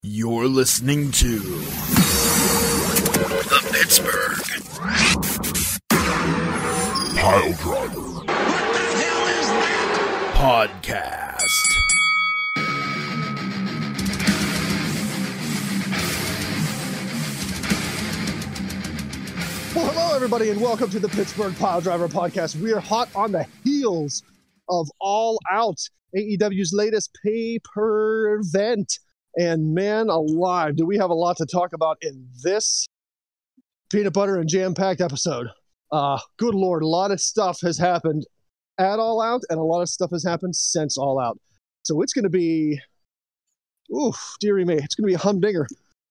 You're listening to the Pittsburgh Piledriver. What the hell is that? Podcast. Well, hello, everybody, and welcome to the Pittsburgh Piledriver Podcast. We are hot on the heels of All Out, AEW's latest pay-per event. And man alive, do we have a lot to talk about in this peanut butter and jam-packed episode. Good Lord, a lot of stuff has happened at All Out, and a lot of stuff has happened since All Out. So it's going to be, dearie me, it's going to be a humdinger.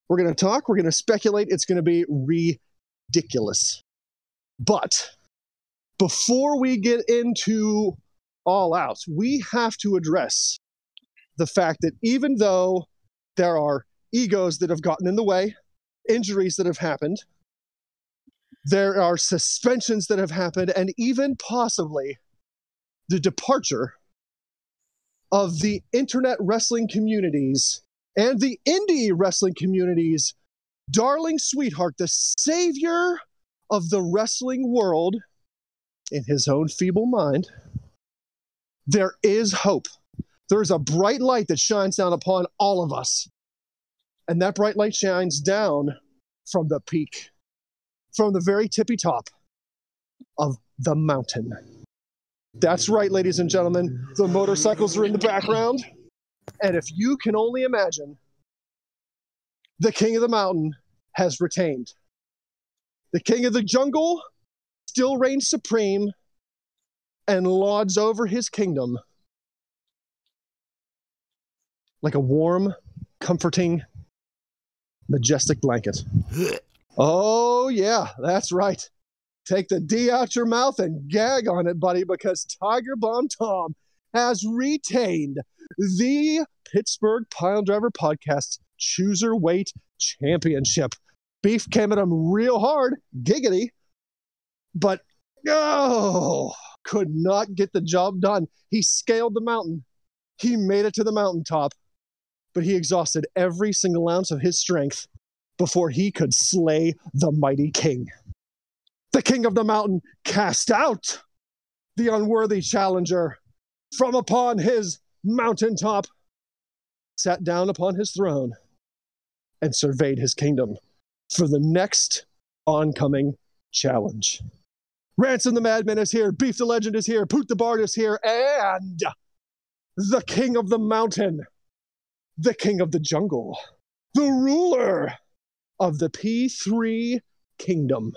We're going to talk, we're going to speculate, it's going to be ridiculous. But before we get into All Out, we have to address the fact that even though there are egos that have gotten in the way, injuries that have happened, there are suspensions that have happened, and even possibly the departure of the internet wrestling communities and the indie wrestling communities' darling sweetheart, the savior of the wrestling world, in his own feeble mind. There is hope. There's a bright light that shines down upon all of us. And that bright light shines down from the peak, from the very tippy top of the mountain. That's right, ladies and gentlemen. The motorcycles are in the background. And if you can only imagine, the king of the mountain has retained. The king of the jungle still reigns supreme and lords over his kingdom like a warm, comforting, majestic blanket. Oh, yeah, that's right. Take the D out your mouth and gag on it, buddy, because Tiger Bomb Tom has retained the Pittsburgh Piledriver Podcast Chooserweight Championship. Beef came at him real hard, giggity, but could not get the job done. He scaled the mountain. He made it to the mountaintop. But he exhausted every single ounce of his strength before he could slay the mighty king. The king of the mountain cast out the unworthy challenger from upon his mountaintop, sat down upon his throne, and surveyed his kingdom for the next oncoming challenge. Ransom the Madman is here, Beef the Legend is here, Poot the Bard is here, and the king of the mountain, the king of the jungle, the ruler of the P3 kingdom,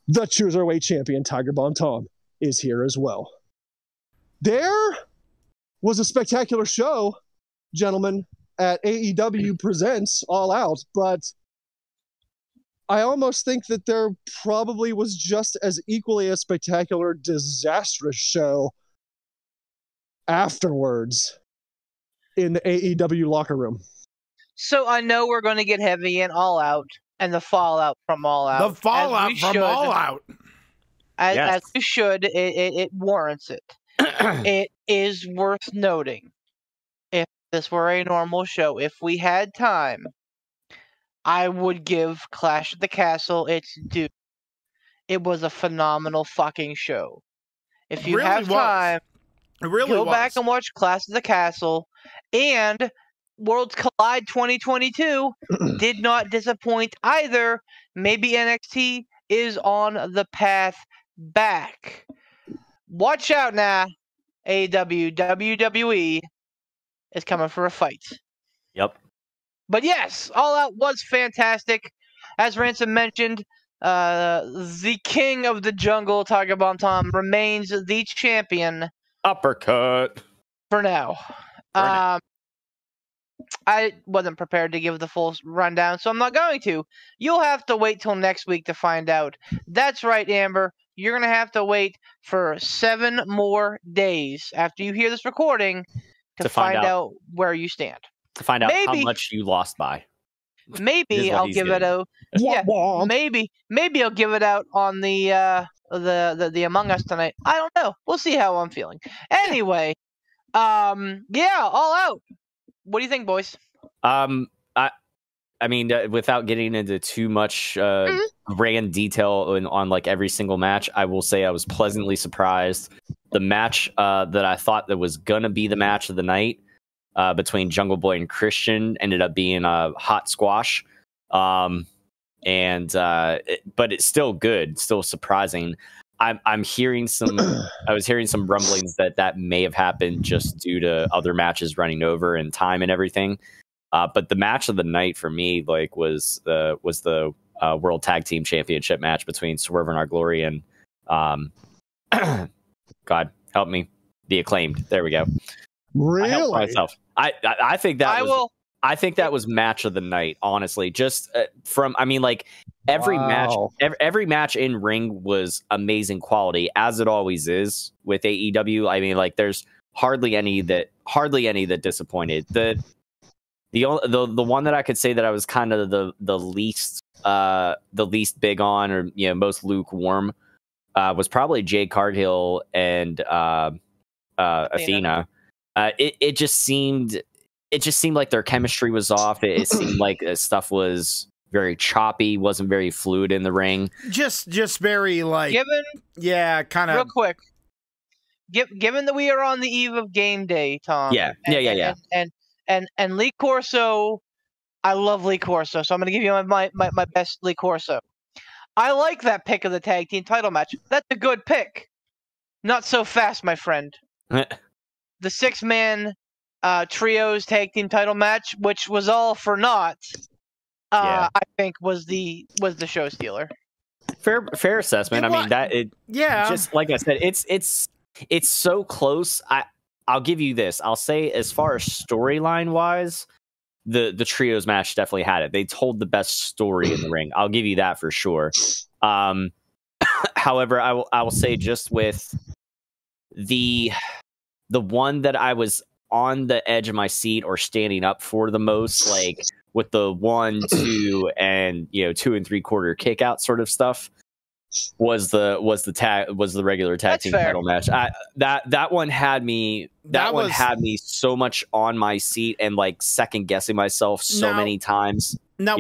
the Chooserweight champion, Tiger Bomb Tom, is here as well. There was a spectacular show, gentlemen, at AEW Presents All Out, but I almost think that there probably was just as equally a spectacular, disastrous show afterwards in the AEW locker room. So I know we're going to get heavy in All Out and the fallout from All Out. The fallout from All Out. As we should. It warrants it. It is worth noting, if this were a normal show, if we had time, I would give Clash at the Castle its due. It was a phenomenal fucking show. If you have time, go back and watch Clash at the Castle. And Worlds Collide 2022 did not disappoint either. Maybe NXT is on the path back. Watch out now. AEW, WWE is coming for a fight. Yep. But yes, All Out was fantastic. As Ransom mentioned, the king of the jungle, Tiger Bomb Tom, remains the champion. Uppercut. For now. I wasn't prepared to give the full rundown, so I'm not going to. You'll have to wait till next week to find out. That's right, Amber. You're going to have to wait for 7 more days after you hear this recording to find out where you stand. To find out how much you lost by. Maybe I'll give it a maybe I'll give it out on the Among Us tonight. I don't know. We'll see how I'm feeling. Anyway, All Out. What do you think, boys? I mean, without getting into too much grand detail on like every single match, I will say I was pleasantly surprised. The match that I thought that was gonna be the match of the night between Jungle Boy and Christian ended up being a hot squash. But it's still good, still surprising. I'm hearing I was hearing some rumblings that may have happened just due to other matches running over and time and everything. But the match of the night for me, like, was the World Tag Team Championship match between Swerve and Our Glory and God help me, the Acclaimed. There we go. Really? I helped myself. I think that was match of the night. Honestly, just every match in ring was amazing quality, as it always is with AEW. I mean, like, there's hardly any that disappointed. The one that I could say that I was kind of the least big on, or most lukewarm, was probably Jade Cargill and Athena. It just seemed like their chemistry was off. It seemed like stuff was very choppy, wasn't very fluid in the ring. Just very like kind of real quick. Given that we are on the eve of game day, Tom. Yeah. And Lee Corso, I love Lee Corso, so I'm going to give you my best Lee Corso. I like that pick of the tag team title match. That's a good pick. Not so fast, my friend. The 6-man trios tag team title match, which was all for naught, I think was the show stealer. Fair assessment. Just like I said, it's so close. I'll give you this. I'll say, as far as storyline wise, the trios match definitely had it. They told the best story in the ring. I'll give you that for sure. However, I will say, just with the one that I was on the edge of my seat or standing up for the most, like with the 1, 2, and 2 3/4 kick out sort of stuff, was the regular tag team title match. That one had me. Had me so much on my seat and like second guessing myself many times. Now,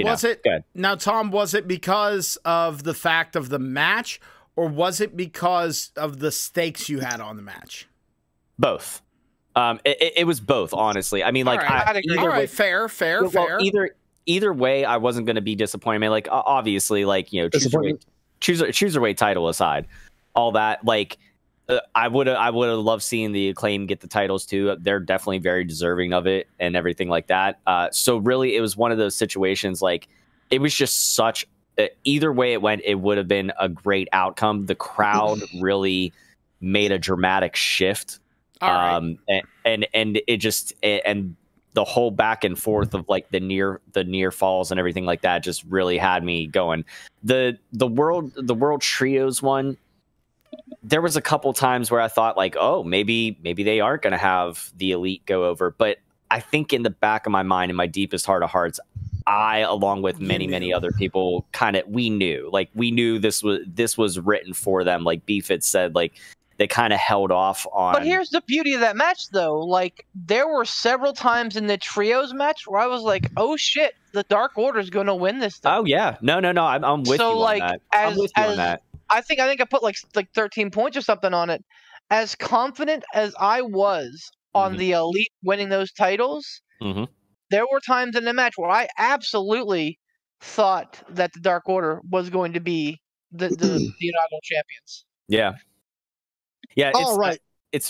Tom, was it because of the fact of the match, or was it because of the stakes you had on the match? Both. It was both, honestly. I mean, like, fair. Either way, I wasn't going to be disappointed. I mean, like, obviously, like, Cruiserweight title aside, all that, like, I would have loved seeing the Acclaim get the titles too. They're definitely very deserving of it and everything like that. So really, it was one of those situations, like, it was just such either way it went, it would have been a great outcome. The crowd really made a dramatic shift. And it just, and the whole back and forth of like the near falls and everything like that just really had me going. The world trios one, there was a couple times where I thought, like, oh, maybe they aren't going to have the Elite go over. But I think in the back of my mind, in my deepest heart of hearts, I, along with many other people, we knew this was written for them. Like Beef had said, like, they kind of held off on. But here's the beauty of that match, though. Like, there were several times in the trios match where I was like, "Oh shit, the Dark Order's going to win this thing." Oh yeah, no, I'm with you on that. I'm with you on that. I think I put like 13 points or something on it. As confident as I was on the Elite winning those titles, there were times in the match where I absolutely thought that the Dark Order was going to be the inaugural champions. Yeah. Yeah, all right. It's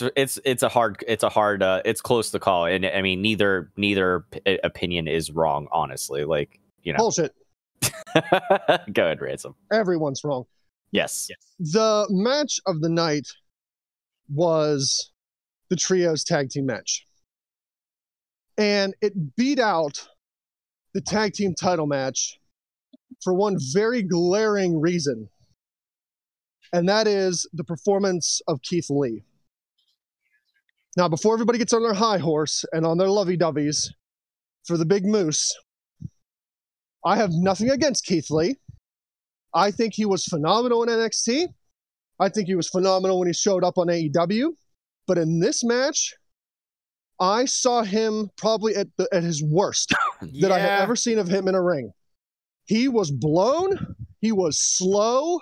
close to call, and I mean neither opinion is wrong, honestly. Like, bullshit. Go ahead, Ransom. Everyone's wrong. Yes. The match of the night was the trios tag team match, and it beat out the tag team title match for one very glaring reason. And that is the performance of Keith Lee. Now, before everybody gets on their high horse and on their lovey-doveys for the big moose, I have nothing against Keith Lee. I think he was phenomenal in NXT. I think he was phenomenal when he showed up on AEW. But in this match, I saw him probably at his worst that I have ever seen of him in a ring. He was blown. He was slow.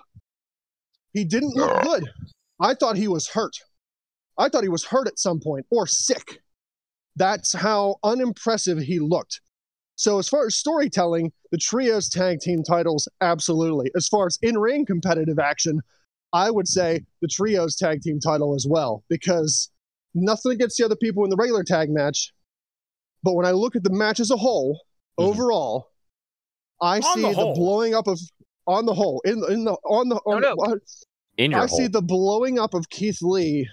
He didn't look good. I thought he was hurt. I thought he was hurt at some point or sick. That's how unimpressive he looked. So as far as storytelling, the Trios tag team titles, absolutely. As far as in-ring competitive action, I would say the Trios tag team title as well, because nothing against the other people in the regular tag match. But when I look at the match as a whole, overall, I see the blowing up of on the whole I see the blowing up of Keith Lee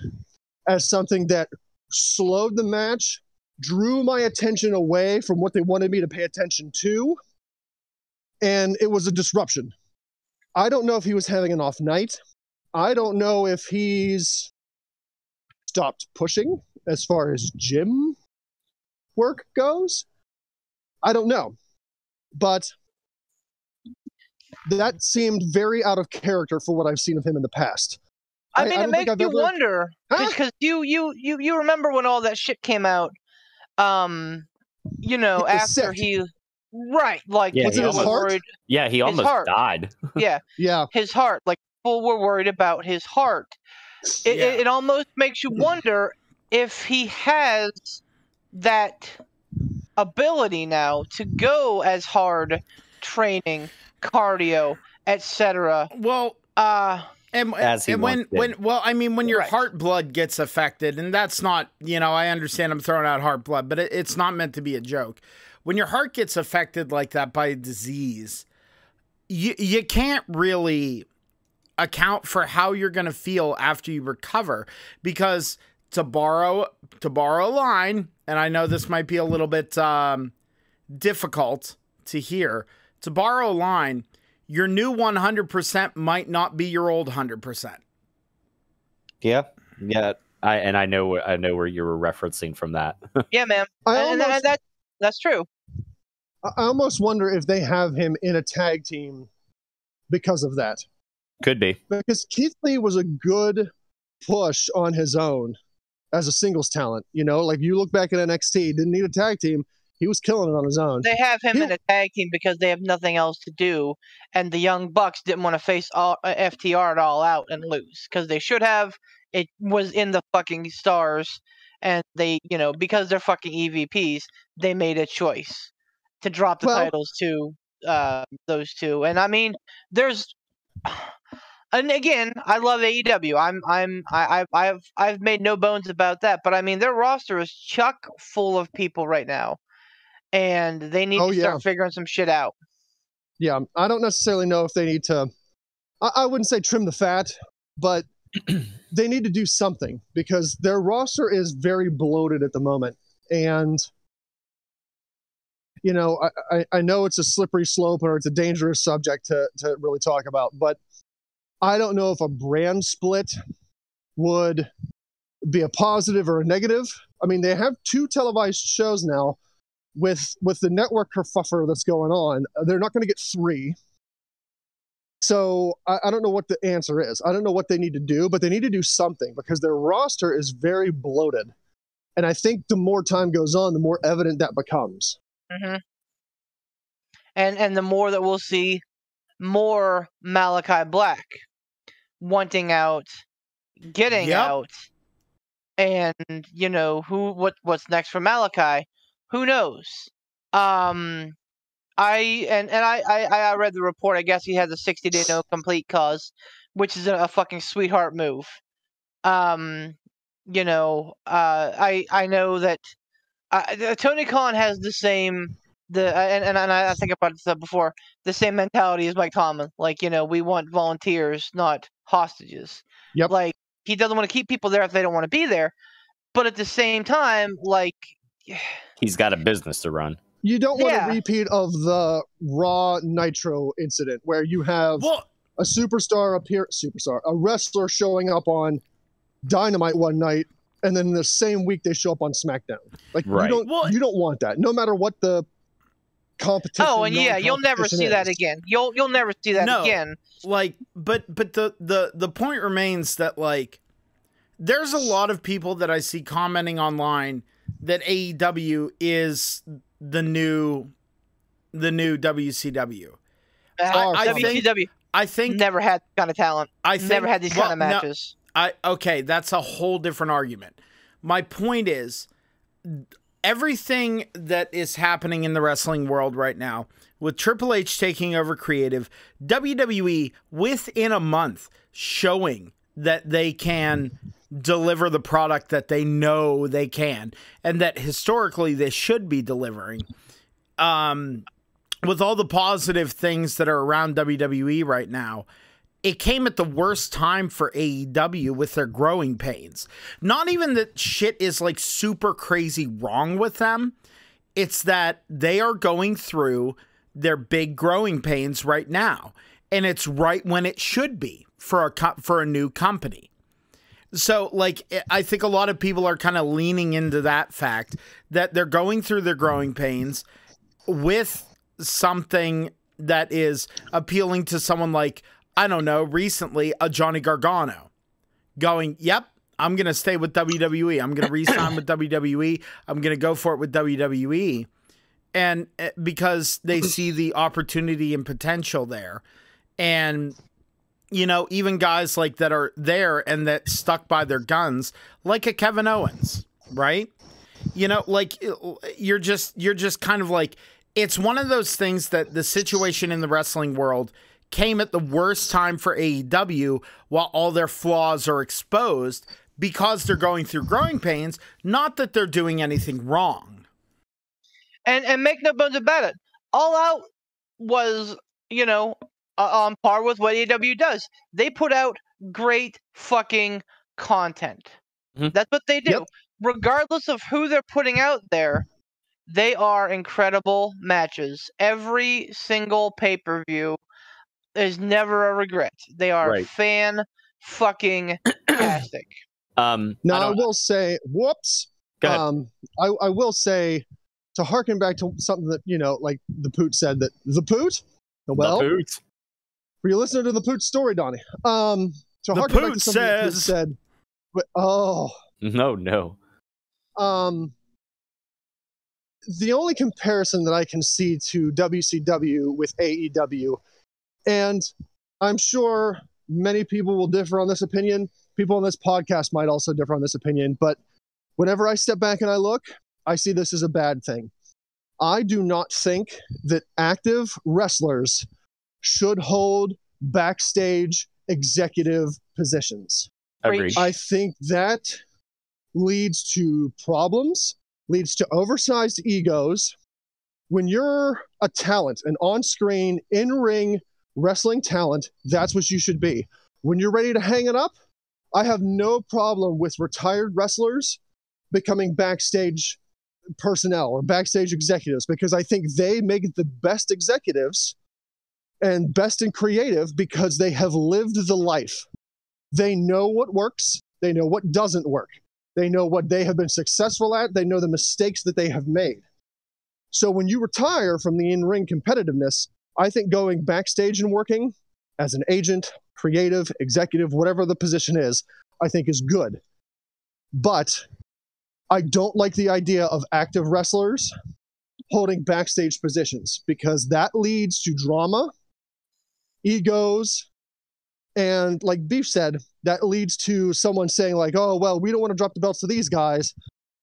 as something that slowed the match, drew my attention away from what they wanted me to pay attention to, and it was a disruption. I don't know if he was having an off night. I don't know if he's stopped pushing as far as gym work goes. I don't know. But that seemed very out of character for what I've seen of him in the past. I mean, it makes you wonder, because you remember when all that shit came out, you know, after he, right, like, was it his heart? Worried, yeah, he almost died. yeah, his heart, like, people were worried about his heart. It almost makes you wonder if he has that ability now to go as hard training, cardio, etc. Well, when your heart blood gets affected, and that's not, you know, I understand I'm throwing out heart blood, but it's not meant to be a joke. When your heart gets affected like that by a disease, you can't really account for how you're going to feel after you recover, because to borrow a line, and I know this might be a little bit difficult to hear, to borrow a line, your new 100% might not be your old 100%. Yeah. I know where you were referencing from that. Yeah, man. That's true. I almost wonder if they have him in a tag team because of that. Could be. Because Keith Lee was a good push on his own as a singles talent. You know, like you look back at NXT, didn't need a tag team. He was killing it on his own. They have him in a tag team because they have nothing else to do, and the Young Bucks didn't want to face FTR at All Out and lose, because they should have. It was in the fucking stars, and they, you know, because they're fucking EVPs, they made a choice to drop the titles to those two. And I mean, and again, I love AEW. I've made no bones about that. But I mean, their roster is chock full of people right now, and they need to start figuring some shit out. Yeah, I don't necessarily know if they need to. I wouldn't say trim the fat, but they need to do something, because their roster is very bloated at the moment, and you know, I know it's a slippery slope, or it's a dangerous subject to really talk about, but I don't know if a brand split would be a positive or a negative. I mean, they have 2 televised shows now with the network kerfuffle that's going on. They're not going to get 3. So I don't know what the answer is. I don't know what they need to do, but they need to do something, because their roster is very bloated. And I think the more time goes on, the more evident that becomes. Mm-hmm. And the more that we'll see more Malachi Black wanting out, getting out, and you know what's next for Malachi, who knows? I read the report. I guess he has a 60-day no complete cause, which is a fucking sweetheart move. You know, I know that Tony Khan has the same. And I think about this before, the same mentality as Mike Tomlin. Like, you know, we want volunteers, not hostages. Yep. Like, he doesn't want to keep people there if they don't want to be there. But at the same time, like, he's got a business to run. You don't want a repeat of the Raw Nitro incident where you have a a wrestler showing up on Dynamite one night, and then the same week they show up on SmackDown. Like, you don't want that, no matter what the competition. Oh, and you'll never see that again. You'll never see that again. Like, but the point remains that, like, there's a lot of people that I see commenting online that AEW is the new WCW. I think never had that kind of talent. Never had these kind of matches. Okay, that's a whole different argument. My point is, everything that is happening in the wrestling world right now, with Triple H taking over creative, WWE within a month showing that they can deliver the product that they know they can, and that historically they should be delivering. With all the positive things that are around WWE right now, it came at the worst time for AEW with their growing pains. Not even that shit is like super crazy wrong with them. It's that they are going through their big growing pains right now. And it's right when it should be for a new company. So, like, I think a lot of people are kind of leaning into that fact that they're going through their growing pains with something that is appealing to someone like, I don't know, recently a Johnny Gargano going, yep, I'm going to stay with WWE. I'm going to re-sign with WWE. I'm going to go for it with WWE. And because they see the opportunity and potential there. And, you know, even guys like that are there and that stuck by their guns, like a Kevin Owens, right? You know, like you're just kind of like, it's one of those things that the situation in the wrestling world came at the worst time for AEW while all their flaws are exposed because they're going through growing pains, not that they're doing anything wrong. And make no bones about it, All Out was, you know, on par with what AEW does. They put out great fucking content. Mm-hmm. That's what they do. Yep. Regardless of who they're putting out there, they are incredible matches. Every single pay-per-view is never a regret. They are fan-fucking-tastic. Now, I will say, whoops. I will say, to harken back to something that, you know, like the Poot said, that the Poot? Well, the Poot. Were you listening to the Poot story, Donnie? To harken back to something that Poot said, No. The only comparison that I can see to WCW with AEW, and I'm sure many people will differ on this opinion. People on this podcast might also differ on this opinion, but whenever I step back and I look, I see this as a bad thing. I do not think that active wrestlers should hold backstage executive positions. Agreed. I think that leads to problems, leads to oversized egos. When you're a talent, an on-screen, in-ring wrestling talent, that's what you should be. When you're ready to hang it up, I have no problem with retired wrestlers becoming backstage personnel or backstage executives, because I think they make the best executives and best in creative because they have lived the life. They know what works. They know what doesn't work. They know what they have been successful at. They know the mistakes that they have made. So when you retire from the in-ring competitiveness, I think going backstage and working as an agent, creative, executive, whatever the position is, I think is good. But I don't like the idea of active wrestlers holding backstage positions, because that leads to drama, egos, and like Beef said, that leads to someone saying like, oh, well, we don't want to drop the belts to these guys,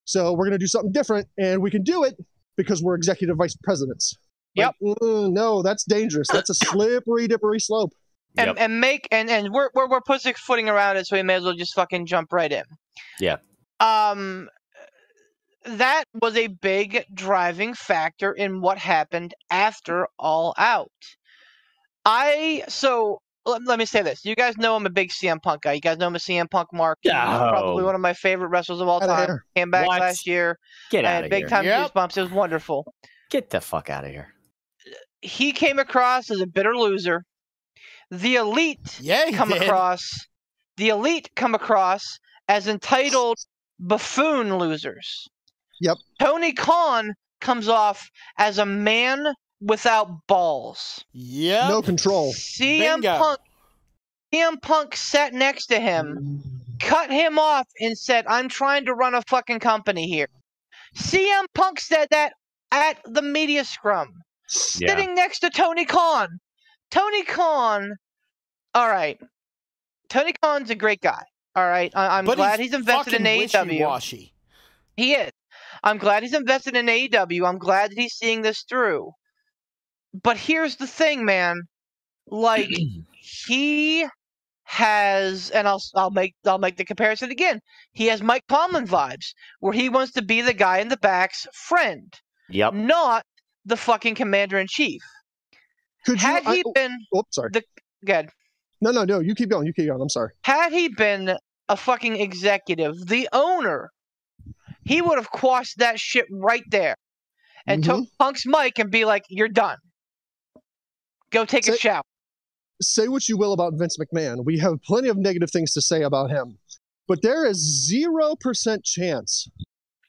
so we're going to do something different, and we can do it because we're executive vice presidents. Yep. Like, no, that's dangerous. That's a slippery, dippery slope. And we're pussyfooting around it, so we may as well just fucking jump right in. Yeah. That was a big driving factor in what happened after All Out. Let me say this. You guys know I'm a big CM Punk guy. You guys know I'm a CM Punk mark. He's probably one of my favorite wrestlers of all time. Came back last year. Get out of here. Big time goosebumps. It was wonderful. Get the fuck out of here. He came across as a bitter loser. The Elite come across as entitled buffoon losers. Yep. Tony Khan comes off as a man without balls. Yeah. No control. CM Punk sat next to him, cut him off, and said, I'm trying to run a fucking company here. CM Punk said that at the media scrum, sitting next to Tony Khan. Tony Khan, all right. Tony Khan's a great guy. All right, I'm glad he's invested in AEW. Wishy-washy. He is. I'm glad he's invested in AEW. I'm glad that he's seeing this through. But here's the thing, man. Like he has, and I'll make the comparison again. He has Mike Tomlin vibes, where he wants to be the guy in the back's friend. Yep. Not the fucking commander in chief. Had he been? Oh, sorry. Good. No. You keep going. I'm sorry. Had he been a fucking executive, the owner, he would have quashed that shit right there and took Punk's mic and be like, "You're done. Go take a shower." Say what you will about Vince McMahon. We have plenty of negative things to say about him. But there is 0% chance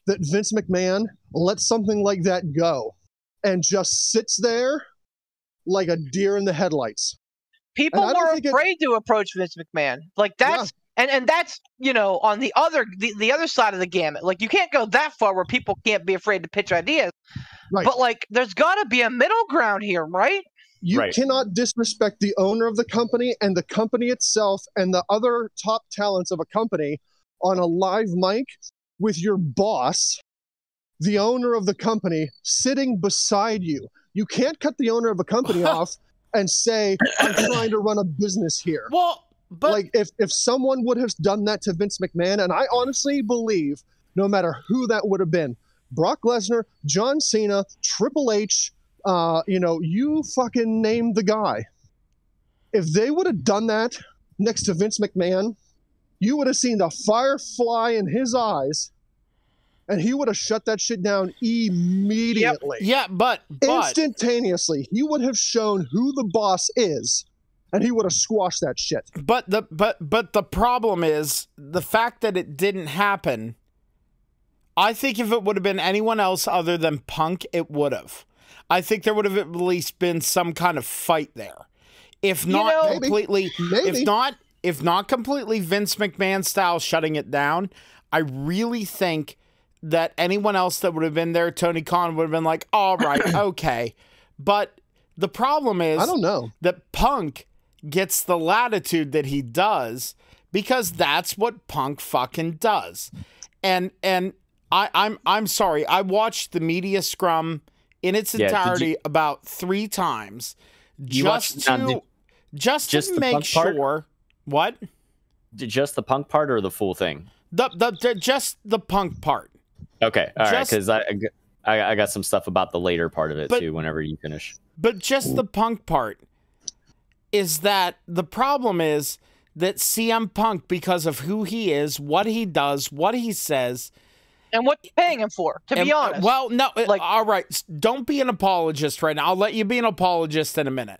that Vince McMahon lets something like that go and just sits there like a deer in the headlights. People were afraid to approach Vince McMahon. Like that's and that's, on the other side of the gamut. Like you can't go that far where people can't be afraid to pitch ideas. Right. But like there's got to be a middle ground here, right? You cannot disrespect the owner of the company and the company itself and the other top talents of a company on a live mic with your boss, the owner of the company, sitting beside you. You can't cut the owner of a company off and say, "I'm trying to run a business here." Well, but like if someone would have done that to Vince McMahon, and I honestly believe no matter who that would have been, Brock Lesnar, John Cena, Triple H, you fucking name the guy. If they would have done that next to Vince McMahon, you would have seen the fire fly in his eyes, and he would have shut that shit down immediately. Yep. Yeah, but instantaneously, he would have shown who the boss is, and he would have squashed that shit. But the problem is the fact that it didn't happen. I think if it would have been anyone else other than Punk, it would have. I think there would have at least been some kind of fight there. If not completely, maybe. if not completely Vince McMahon style shutting it down, I really think that anyone else that would have been there, Tony Khan would have been like, "All right, okay." But the problem is, I don't know, that Punk gets the latitude that he does because that's what Punk fucking does. And I'm sorry, I watched the media scrum in its entirety about 3 times just to make sure. What? Just the Punk part or the full thing? Just the Punk part. Okay, all right, because I got some stuff about the later part of it too. Whenever you finish, but just the Punk part is that the problem is that CM Punk, because of who he is, what he does, what he says. And what you're paying him for, to be honest. Well, no, all right. Don't be an apologist right now. I'll let you be an apologist in a minute.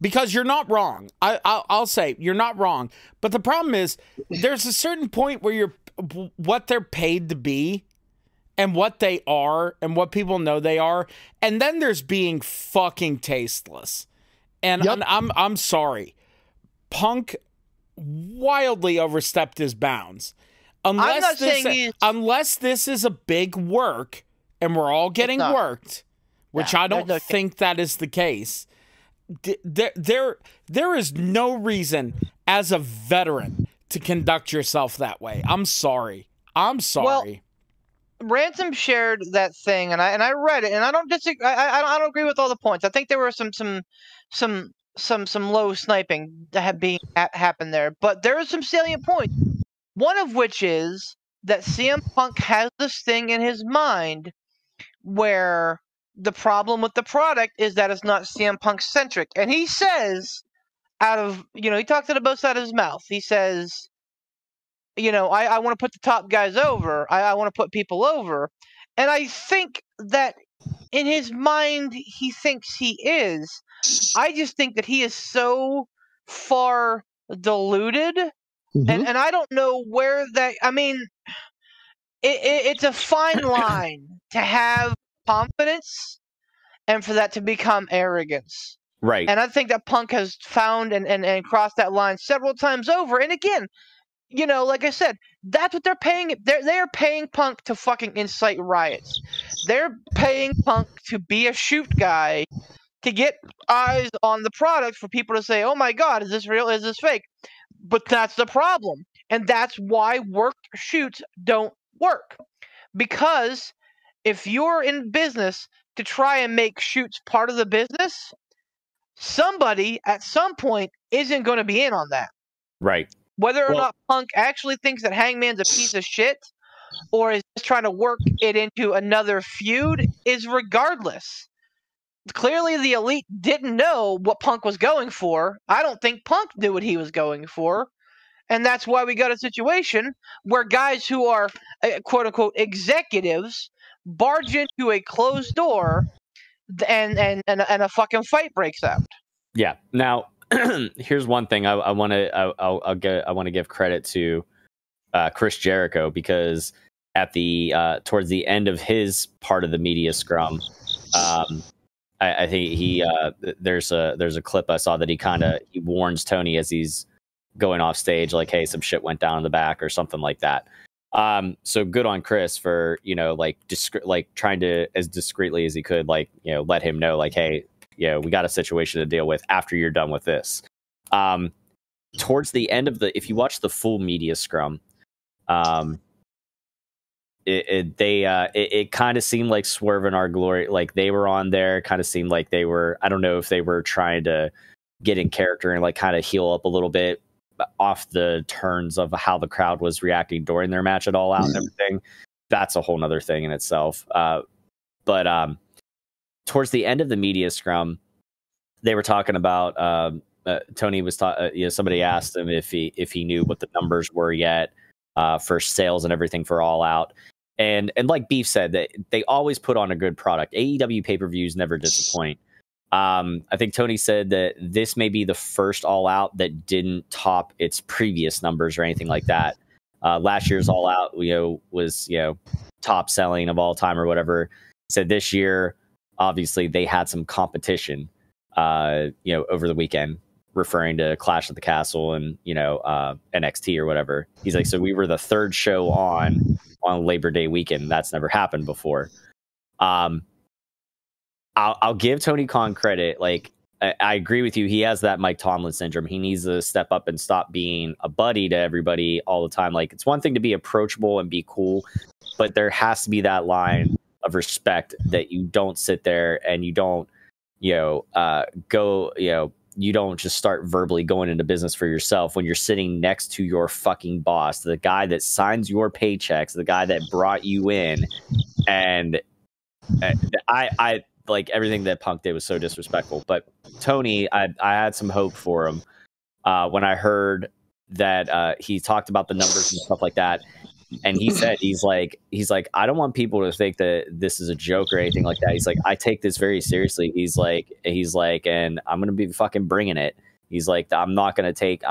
Because you're not wrong. I'll say you're not wrong. But the problem is there's a certain point where what they're paid to be and what they are and what people know they are. And then there's being fucking tasteless. And I'm sorry. Punk wildly overstepped his bounds. Unless this is a big work and we're all getting worked, which I don't think that is the case. There is no reason as a veteran to conduct yourself that way. I'm sorry. Well, Ransom shared that thing, and I read it, and I don't disagree. I don't agree with all the points. I think there were some low sniping that had happened there, but there are some salient points. One of which is that CM Punk has this thing in his mind where the problem with the product is that it's not CM Punk centric. And he says, he talks out of both sides of his mouth. He says, I want to put the top guys over. I want to put people over. And I think that in his mind, he thinks he is. I just think that he is so far deluded. Mm-hmm. And I don't know where that. I mean, it's a fine line to have confidence and for that to become arrogance. Right. And I think that Punk has found and crossed that line several times over. And again, you know, like I said, that's what they're paying. They're paying Punk to fucking incite riots. They're paying Punk to be a shoot guy to get eyes on the product for people to say, "Oh my God, is this real? Is this fake?" But that's the problem, and that's why worked shoots don't work. Because if you're in business to try and make shoots part of the business, somebody at some point isn't going to be in on that. Right. Whether or not Punk actually thinks that Hangman's a piece of shit or is just trying to work it into another feud is regardless. Clearly, the Elite didn't know what Punk was going for. I don't think Punk knew what he was going for. And that's why we got a situation where guys who are, quote-unquote, executives barge into a closed door and a fucking fight breaks out. Yeah. Now, here's one thing I want to give credit to Chris Jericho, because at the towards the end of his part of the media scrum, I think he there's a clip I saw that he warns Tony as he's going off stage, like, hey, some shit went down in the back or something like that. So good on Chris for, you know, like trying to, as discreetly as he could, like, you know, let him know, like, hey, you know, we got a situation to deal with after you're done with this. Towards the end of if you watch the full media scrum, it kind of seemed like Swerve and Our Glory, like they were on there, kind of seemed like they were, I don't know if they were trying to get in character and like kind of heal up a little bit off the turns of how the crowd was reacting during their match at All Out and everything. That's a whole nother thing in itself. But towards the end of the media scrum, they were talking about Tony was you know, somebody asked him if he knew what the numbers were yet for sales and everything for All Out. And like Beef said, that they always put on a good product. AEW pay-per-views never disappoint. I think Tony said that this may be the first All Out that didn't top its previous numbers or anything like that. Last year's All Out, you know, was, you know, top selling of all time or whatever. Said this year, obviously they had some competition, you know, over the weekend, referring to Clash at the Castle and, you know, NXT or whatever. He's like, so we were the third show on Labor Day weekend. That's never happened before. I'll give Tony Khan credit. Like, I agree with you. He has that Mike Tomlin syndrome. He needs to step up and stop being a buddy to everybody all the time. Like, it's one thing to be approachable and be cool, but there has to be that line of respect that you don't sit there and you don't, you know, you don't just start verbally going into business for yourself when you're sitting next to your fucking boss, the guy that signs your paychecks, the guy that brought you in. And I like everything that Punk did was so disrespectful. But Tony, I had some hope for him when I heard that he talked about the numbers and stuff like that. And he said, he's like, I don't want people to think that this is a joke or anything like that. He's like, I take this very seriously. He's like, and I'm going to be fucking bringing it. He's like, I'm not going to take,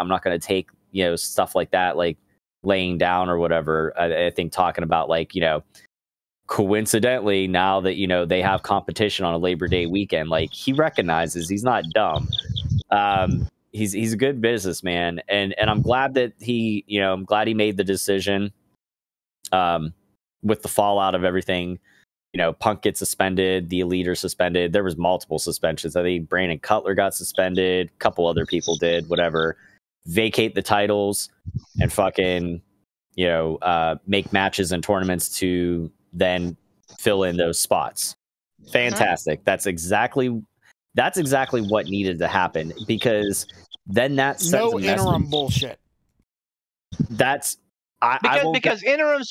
you know, stuff like that, like laying down or whatever. I think talking about, like, you know, coincidentally, now that, you know, they have competition on a Labor Day weekend, like, he recognizes, he's not dumb. He's a good businessman, and I'm glad that he made the decision. With the fallout of everything, you know, Punk gets suspended, the Elite are suspended. There was multiple suspensions. I think Brandon Cutler got suspended, a couple other people did, whatever. Vacate the titles and fucking, you know, make matches and tournaments to then fill in those spots. Fantastic. That's exactly what needed to happen, because then that sends no interim bullshit. That's because interims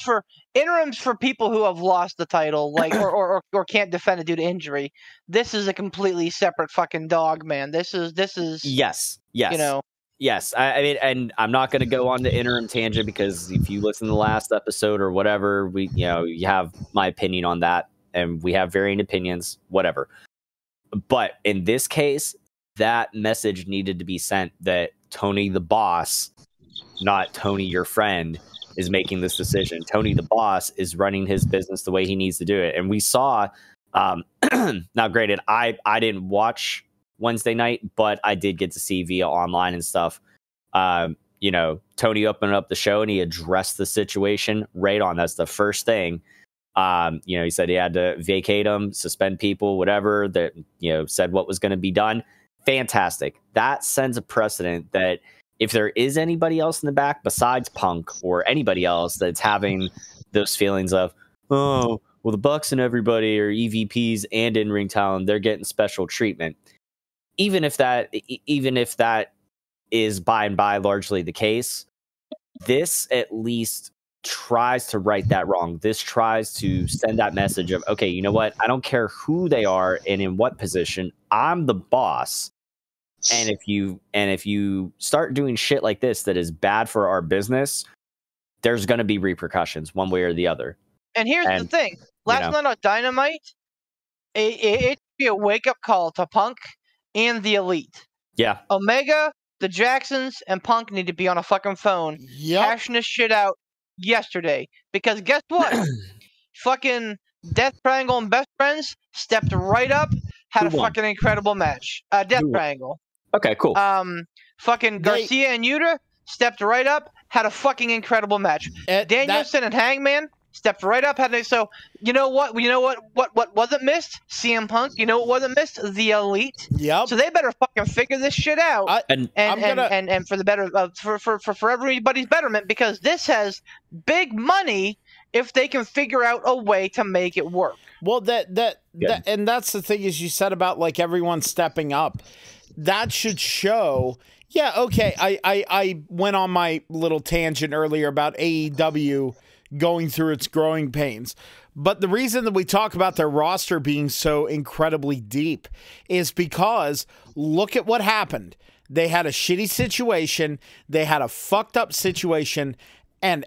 for people who have lost the title, like or can't defend it due to injury. This is a completely separate fucking dog, man. This is yes. You know. Yes, I mean, and I'm not going to go on the interim tangent, because if you listen to the last episode or whatever, you have my opinion on that, and we have varying opinions, whatever. But in this case, that message needed to be sent that Tony the boss, not Tony your friend, is making this decision. Tony the boss is running his business the way he needs to do it. And we saw, now granted, I didn't watch Wednesday night, but I did get to see via online and stuff. Tony opened up the show and he addressed the situation right on. That's the first thing. He said he had to vacate them, suspend people, whatever, that, said what was going to be done. Fantastic. That sends a precedent that if there is anybody else in the back besides Punk or anybody else that's having those feelings of, oh, well, the Bucks and everybody are EVPs and in-ring talent, they're getting special treatment. Even if that is by and by largely the case, this at least tries to right that wrong. This tries to send that message of, okay, you know what? I don't care who they are and in what position. I'm the boss. And if you start doing shit like this that is bad for our business, there's going to be repercussions one way or the other. And here's the thing. Last night on Dynamite, it should be a wake-up call to Punk and the Elite. Yeah. Omega, the Jacksons, and Punk need to be on a fucking phone hashing this shit out yesterday. Because guess what? Fucking Death Triangle and Best Friends stepped right up, had a fucking incredible match. Death Triangle. Okay, cool. Fucking Garcia and Yuta stepped right up, had a fucking incredible match. Danielson and Hangman stepped right up. So you know what wasn't missed? CM Punk. You know what wasn't missed? The Elite. Yep. So they better fucking figure this shit out. And for the better for everybody's betterment, because this has big money if they can figure out a way to make it work. Well, that and that's the thing is you said about like everyone stepping up. That should show. Yeah, okay. I went on my little tangent earlier about AEW going through its growing pains. But the reason that we talk about their roster being so incredibly deep is because look at what happened. They had a shitty situation. They had a fucked up situation, and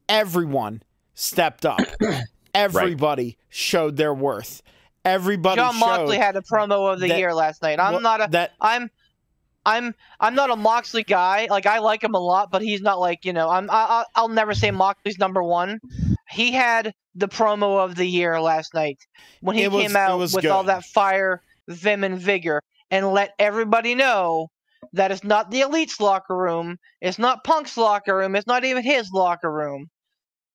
everyone stepped up. Everybody showed their worth. Everybody John Moxley had a promo of the year last night. I'm not a Moxley guy. Like, I like him a lot, but he's not like, I'll never say Moxley's number one. He had the promo of the year last night when he came out with all that fire, vim, and vigor, and let everybody know that it's not the Elite's locker room, it's not Punk's locker room, it's not even his locker room.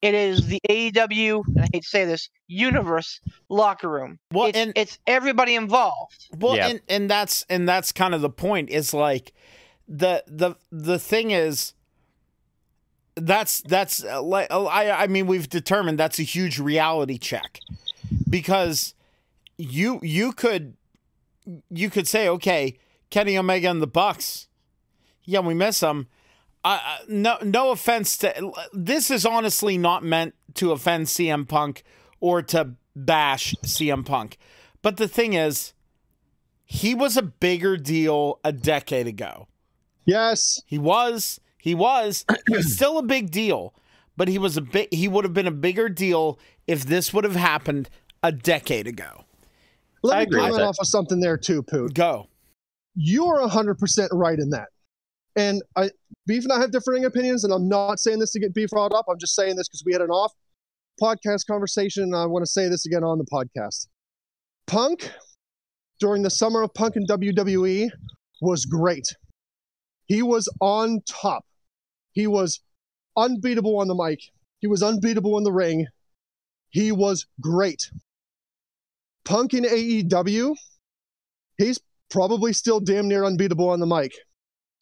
It is the AEW, and I hate to say this, Universe locker room. Well, it's everybody involved. Well, and that's kind of the point. Is like the thing is that's like I mean we've determined that's a huge reality check, because you could say, okay, Kenny Omega and the Bucks, yeah, we miss them. No offense to this is honestly not meant to offend CM Punk or to bash CM Punk. But the thing is, he was a bigger deal a decade ago. Yes. He was. He was still a big deal, but he would have been a bigger deal if this would have happened a decade ago. Let me comment off of something there too, Poot. Go. You're 100% right in that. And Beef and I have differing opinions, and I'm not saying this to get Beef riled up. I'm just saying this because we had an off podcast conversation, and I want to say this again on the podcast. Punk, during the summer of Punk in WWE, was great. He was on top. He was unbeatable on the mic. He was unbeatable in the ring. He was great. Punk in AEW, he's probably still damn near unbeatable on the mic.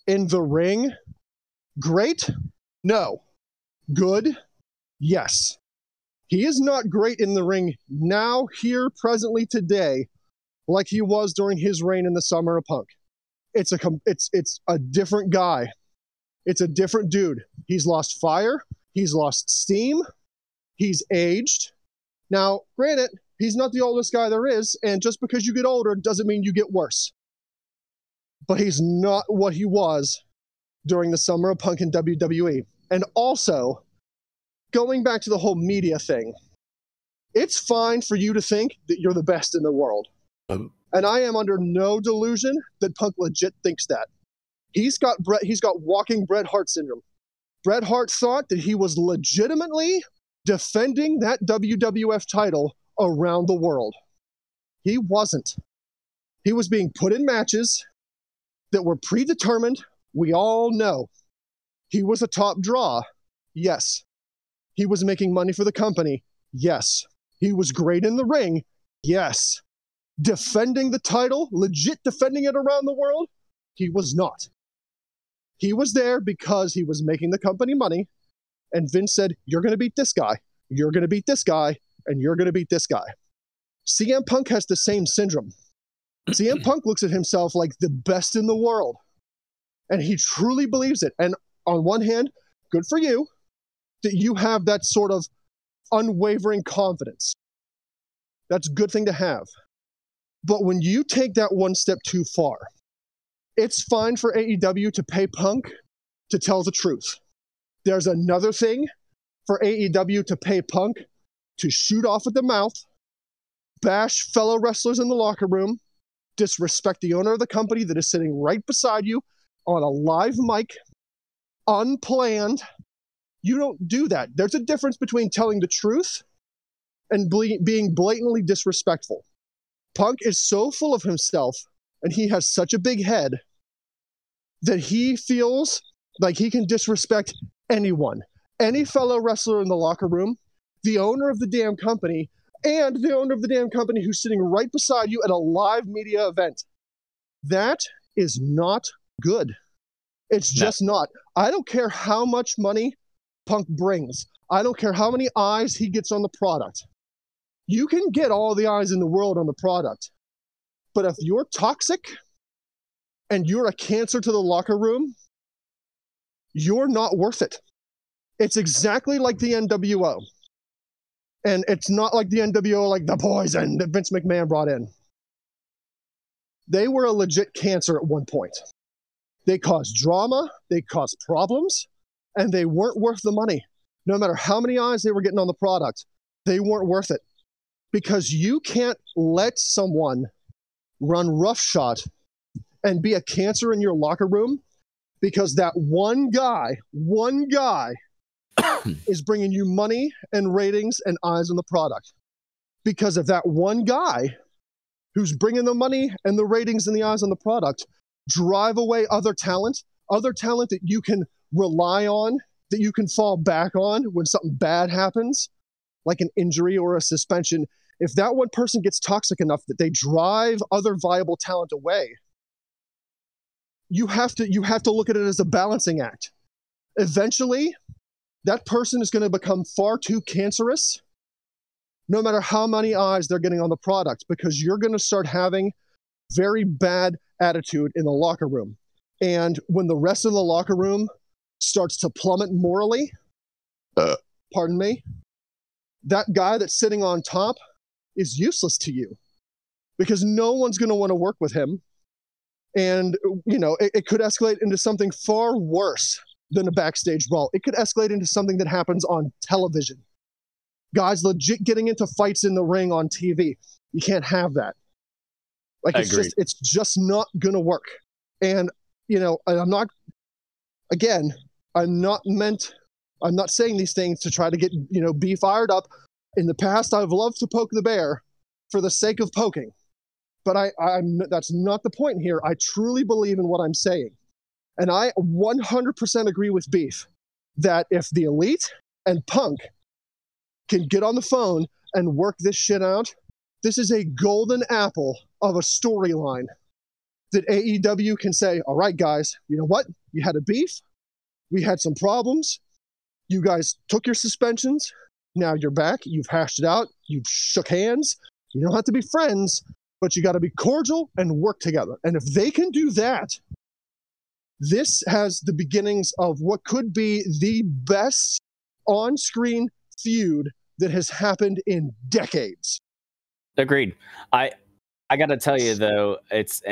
In the ring, great? No. Good? Yes. He is not great in the ring now, here, presently, today, like he was during his reign in the summer of Punk. It's a different guy. It's a different dude. He's lost fire. He's lost steam. He's aged. Now, granted, he's not the oldest guy there is, and just because you get older doesn't mean you get worse. But he's not what he was during the summer of Punk in WWE. And also, going back to the whole media thing, it's fine for you to think that you're the best in the world. And I am under no delusion that Punk legit thinks that. He's got walking Bret Hart syndrome. Bret Hart thought that he was legitimately defending that WWF title around the world. He wasn't. He was being put in matches that were predetermined. We all know. He was a top draw. Yes. He was making money for the company. Yes. He was great in the ring. Yes. Defending the title, legit defending it around the world? He was not. He was there because he was making the company money, and Vince said, you're going to beat this guy, you're going to beat this guy, and you're going to beat this guy. CM Punk has the same syndrome. CM Punk looks at himself like the best in the world, and he truly believes it. And on one hand, good for you that you have that sort of unwavering confidence. That's a good thing to have. But when you take that one step too far, it's fine for AEW to pay Punk to tell the truth. There's another thing for AEW to pay Punk to shoot off at the mouth, bash fellow wrestlers in the locker room, disrespect the owner of the company that is sitting right beside you on a live mic, unplanned. You don't do that. There's a difference between telling the truth and being blatantly disrespectful. Punk is so full of himself, and he has such a big head that he feels like he can disrespect anyone, any fellow wrestler in the locker room, the owner of the damn company, and the owner of the damn company who's sitting right beside you at a live media event. That is not good. It's just not. I don't care how much money Punk brings. I don't care how many eyes he gets on the product. You can get all the eyes in the world on the product. But if you're toxic and you're a cancer to the locker room, you're not worth it. It's exactly like the NWO. And it's not like the NWO, like the poison that Vince McMahon brought in. They were a legit cancer at one point. They caused drama, they caused problems, and they weren't worth the money. No matter how many eyes they were getting on the product, they weren't worth it. Because you can't let someone run roughshod and be a cancer in your locker room because that one guy is bringing you money and ratings and eyes on the product. Because of that one guy who's bringing the money and the ratings and the eyes on the product, drive away other talent that you can rely on, that you can fall back on when something bad happens, like an injury or a suspension. If that one person gets toxic enough that they drive other viable talent away, you have to look at it as a balancing act. Eventually, that person is going to become far too cancerous, no matter how many eyes they're getting on the product, because you're going to start having very bad attitude in the locker room. And when the rest of the locker room starts to plummet morally, pardon me, that guy that's sitting on top is useless to you because no one's going to want to work with him. And, you know, it could escalate into something far worse than a backstage brawl. It could escalate into something that happens on television. Guys legit getting into fights in the ring on TV. You can't have that. Like, it's just not going to work. And, you know, I'm not saying these things to try to get, you know, be fired up. In the past, I've loved to poke the bear for the sake of poking. But that's not the point here. I truly believe in what I'm saying. And I 100% agree with Beef that if the Elite and Punk can get on the phone and work this shit out, this is a golden apple of a storyline that AEW can say, all right, guys, you know what? You had a beef. We had some problems. You guys took your suspensions. Now you're back. You've hashed it out. You've shook hands. You don't have to be friends, but you got to be cordial and work together. And if they can do that, this has the beginnings of what could be the best on-screen feud that has happened in decades. Agreed. I got to tell you though, it's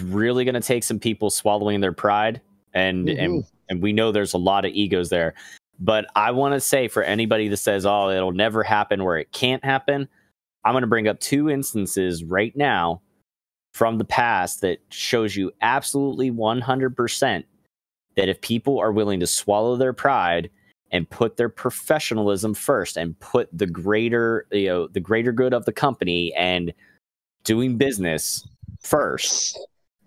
really going to take some people swallowing their pride, and we know there's a lot of egos there. But I want to say, for anybody that says, "Oh, it'll never happen," where it can't happen, I'm going to bring up two instances right now from the past that shows you absolutely 100% that if people are willing to swallow their pride and put their professionalism first and put the greater good of the company and doing business first,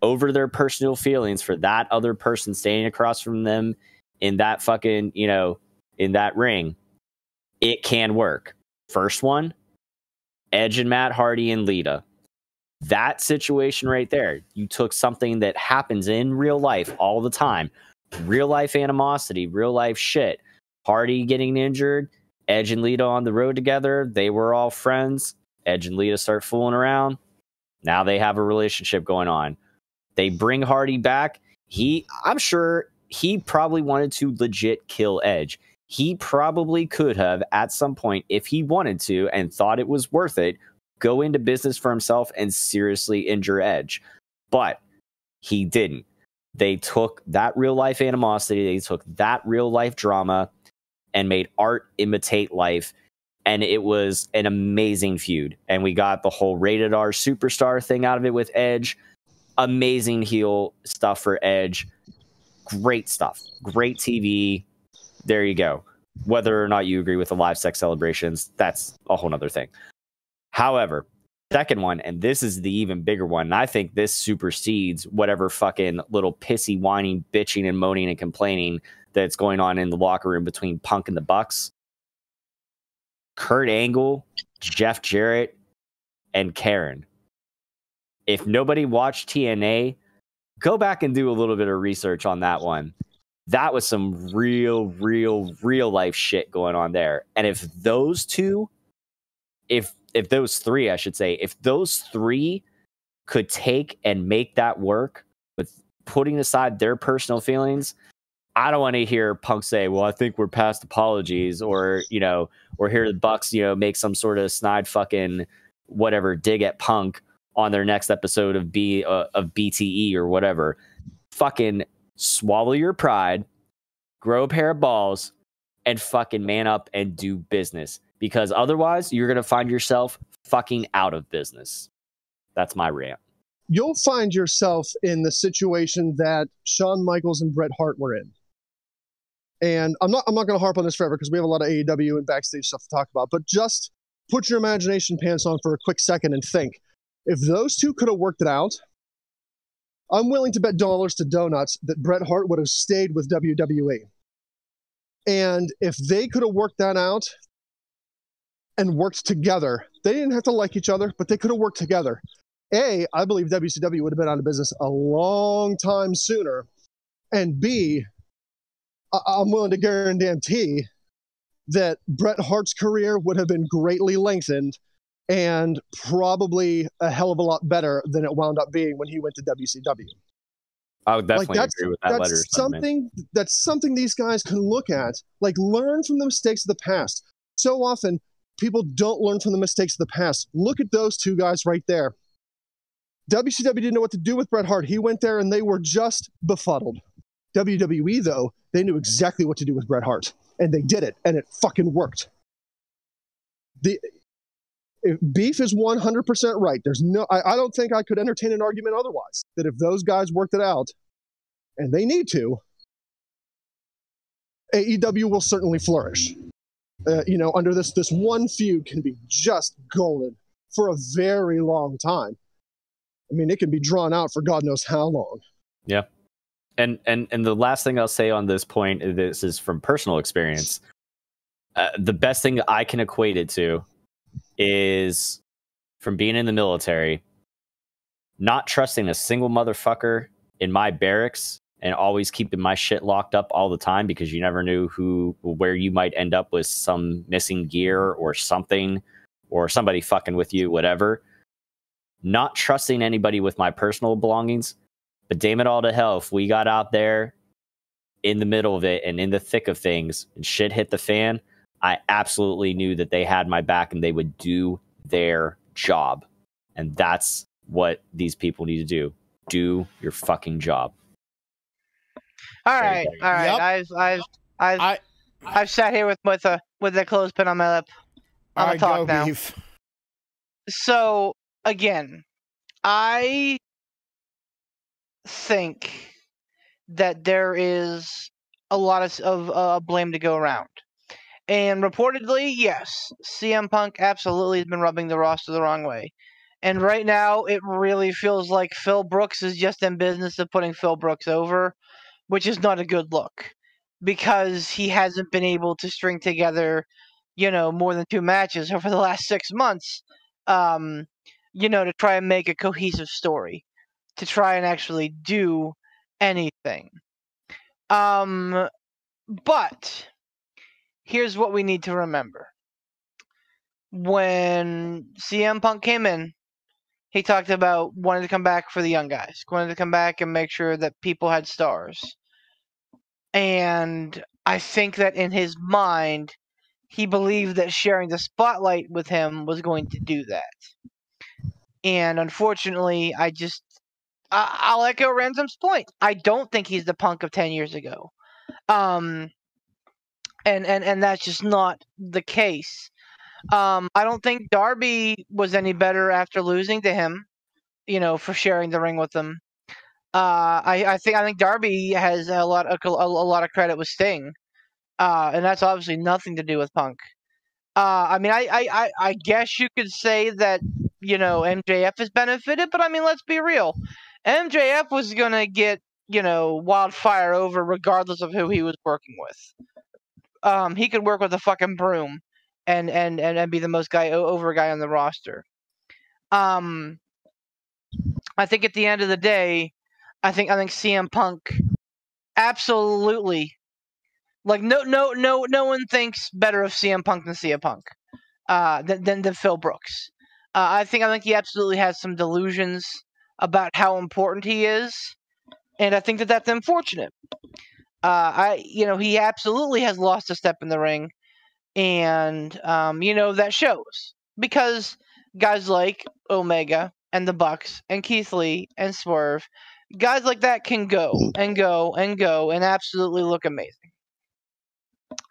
over their personal feelings for that other person standing across from them in that fucking, in that ring, it can work. First one, Edge and Matt Hardy and Lita. That situation right there, you took something that happens in real life all the time, real life animosity, real life shit. Hardy getting injured, Edge and Lita on the road together. They were all friends. Edge and Lita start fooling around. Now they have a relationship going on. They bring Hardy back. I'm sure he probably wanted to legit kill Edge. He probably could have at some point, if he wanted to and thought it was worth it, go into business for himself and seriously injure Edge. But he didn't. They took that real life animosity, they took that real life drama and made art imitate life. And it was an amazing feud. And we got the whole rated R superstar thing out of it with Edge. Amazing heel stuff for Edge. Great stuff. Great TV. There you go. Whether or not you agree with the live sex celebrations, that's a whole nother thing. However, second one, and this is the even bigger one, and I think this supersedes whatever fucking little pissy, whining, bitching, and moaning and complaining that's going on in the locker room between Punk and the Bucks. Kurt Angle, Jeff Jarrett, and Karen. If nobody watched TNA, go back and do a little bit of research on that one. That was some real life shit going on there. And if those two, if those three, I should say, if those three could take and make that work with putting aside their personal feelings, I don't want to hear Punk say, well, I think we're past apologies, or, or hear the Bucks, make some sort of snide fucking whatever dig at Punk on their next episode of BTE or whatever. Fucking swallow your pride, grow a pair of balls, and fucking man up and do business. Because otherwise, you're going to find yourself fucking out of business. That's my rant. You'll find yourself in the situation that Shawn Michaels and Bret Hart were in. And I'm not going to harp on this forever because we have a lot of AEW and backstage stuff to talk about. But just put your imagination pants on for a quick second and think. If those two could have worked it out, I'm willing to bet dollars to donuts that Bret Hart would have stayed with WWE. And if they could have worked that out and worked together, they didn't have to like each other, but they could have worked together. A, I believe WCW would have been out of business a long time sooner. And B, I'm willing to guarantee that Bret Hart's career would have been greatly lengthened and probably a hell of a lot better than it wound up being when he went to WCW. I would definitely agree with that letter. That's something these guys can look at, like learn from the mistakes of the past. So often, people don't learn from the mistakes of the past. Look at those two guys right there. WCW didn't know what to do with Bret Hart. He went there and they were just befuddled. WWE, though, they knew exactly what to do with Bret Hart. And they did it, and it fucking worked. Beef is 100% right. I don't think I could entertain an argument otherwise. That if those guys worked it out, and they need to, AEW will certainly flourish. Under this one feud can be just golden for a very long time. I mean, it can be drawn out for God knows how long. Yeah. And the last thing I'll say on this point, this is from personal experience. The best thing I can equate it to is from being in the military, not trusting a single motherfucker in my barracks and always keeping my shit locked up all the time because you never knew where you might end up with some missing gear or something, or somebody fucking with you, whatever. Not trusting anybody with my personal belongings. But damn it all to hell, if we got out there in the middle of it and in the thick of things and shit hit the fan, I absolutely knew that they had my back and they would do their job. And that's what these people need to do. Do your fucking job. All right. Yep. I've sat here with a clothespin on my lip. I'm gonna talk now. Beef. So again, I think that there is a lot of blame to go around. And reportedly, yes, CM Punk absolutely has been rubbing the roster the wrong way. And right now, it really feels like Phil Brooks is just in business of putting Phil Brooks over, which is not a good look because he hasn't been able to string together, more than 2 matches over the last 6 months, to try and make a cohesive story, to try and actually do anything. But here's what we need to remember. When CM Punk came in, he talked about wanting to come back for the young guys, wanting to come back and make sure that people had stars. And I think that in his mind, he believed that sharing the spotlight with him was going to do that. And unfortunately, I'll echo Ransom's point. I don't think he's the Punk of 10 years ago. And that's just not the case. I don't think Darby was any better after losing to him, for sharing the ring with him. I think Darby has a lot of credit with Sting, and that's obviously nothing to do with Punk. I guess you could say that MJF has benefited, but let's be real. MJF was gonna get wildfire over regardless of who he was working with. He could work with a fucking broom and be the most over guy on the roster. I think at the end of the day, I think CM Punk absolutely, like, no one thinks better of CM Punk than CM Punk than Phil Brooks. I think he absolutely has some delusions about how important he is, and I think that's unfortunate. He absolutely has lost a step in the ring. And, that shows. Because guys like Omega and the Bucks and Keith Lee and Swerve, guys like that can go and go and go and absolutely look amazing.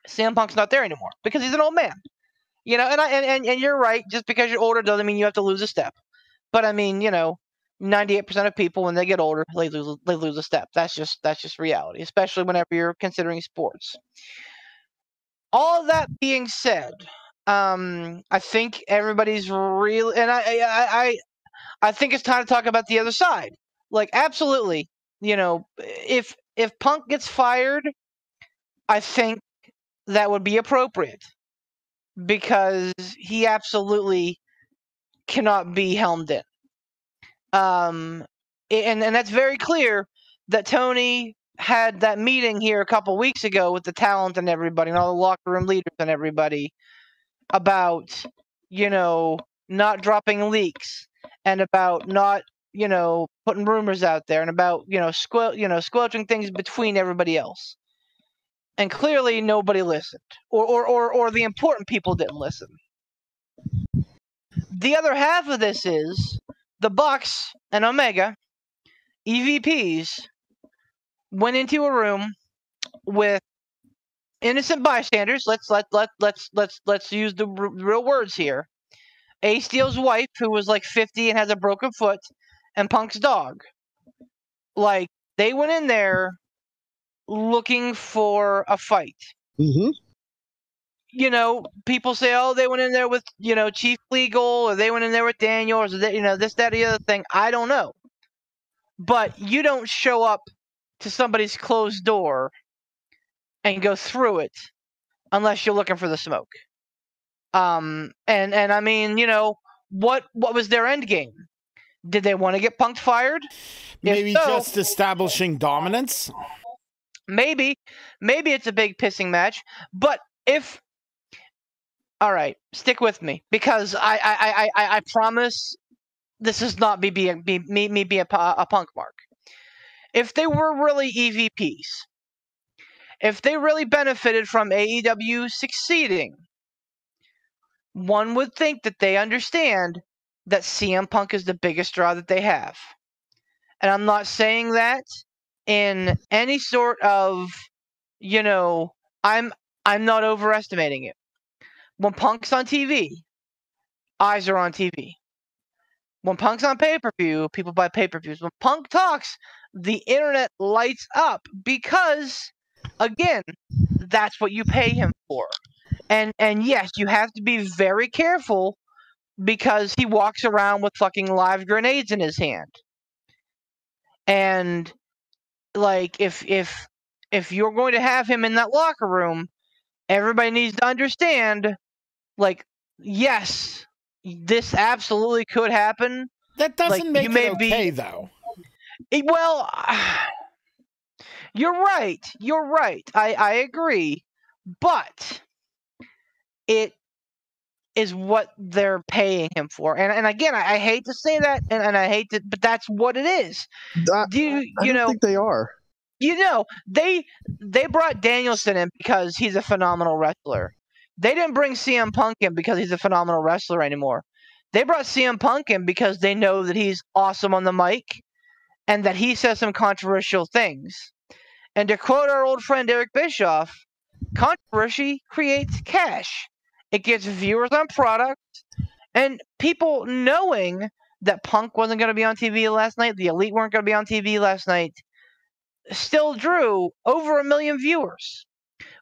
CM Punk's not there anymore because he's an old man. And you're right, just because you're older doesn't mean you have to lose a step. But 98% of people when they get older, they lose a step. That's just reality, especially whenever you're considering sports. All that being said, I think everybody's real, and I think it's time to talk about the other side. Like, absolutely, if Punk gets fired, I think that would be appropriate because he absolutely cannot be helmed in. And that's very clear that Tony had that meeting here a couple weeks ago with the talent and everybody and all the locker room leaders and everybody about, not dropping leaks and about not, putting rumors out there and about, squelching things between everybody else. And clearly nobody listened or the important people didn't listen. The other half of this is the Bucks and Omega, EVPs, went into a room with innocent bystanders. Let's use the real words here. Ace Steel's wife, who was like 50 and has a broken foot, and Punk's dog. Like, they went in there looking for a fight. Mm-hmm. People say, oh, they went in there with, Chief Legal, or they went in there with Daniel, or this, that, the other thing. I don't know. But you don't show up to somebody's closed door and go through it unless you're looking for the smoke. What was their end game? Did they want to get Punk fired? Maybe just establishing dominance? Maybe it's a big pissing match, but all right, stick with me because I promise this is not me being a Punk mark. If they were really EVPs, if they really benefited from AEW succeeding, one would think that they understand that CM Punk is the biggest draw that they have. And I'm not saying that in any sort of, I'm not overestimating it. When Punk's on TV, eyes are on TV. When Punk's on pay-per-view, people buy pay-per-views. When Punk talks, the internet lights up because, again, that's what you pay him for. And yes, you have to be very careful because he walks around with fucking live grenades in his hand. And like if you're going to have him in that locker room, everybody needs to understand, like, yes, this absolutely could happen. That doesn't make it okay, though. Well, you're right. You're right. I agree. But it is what they're paying him for. And again, I hate to say that, and I hate to, but that's what it is. I don't think they are. You know, they brought Danielson in because he's a phenomenal wrestler. They didn't bring CM Punk in because he's a phenomenal wrestler anymore. They brought CM Punk in because they know that he's awesome on the mic and that he says some controversial things. And to quote our old friend Eric Bischoff, controversy creates cash. It gets viewers on product, and people knowing that Punk wasn't going to be on TV last night, the Elite weren't going to be on TV last night, still drew over 1 million viewers.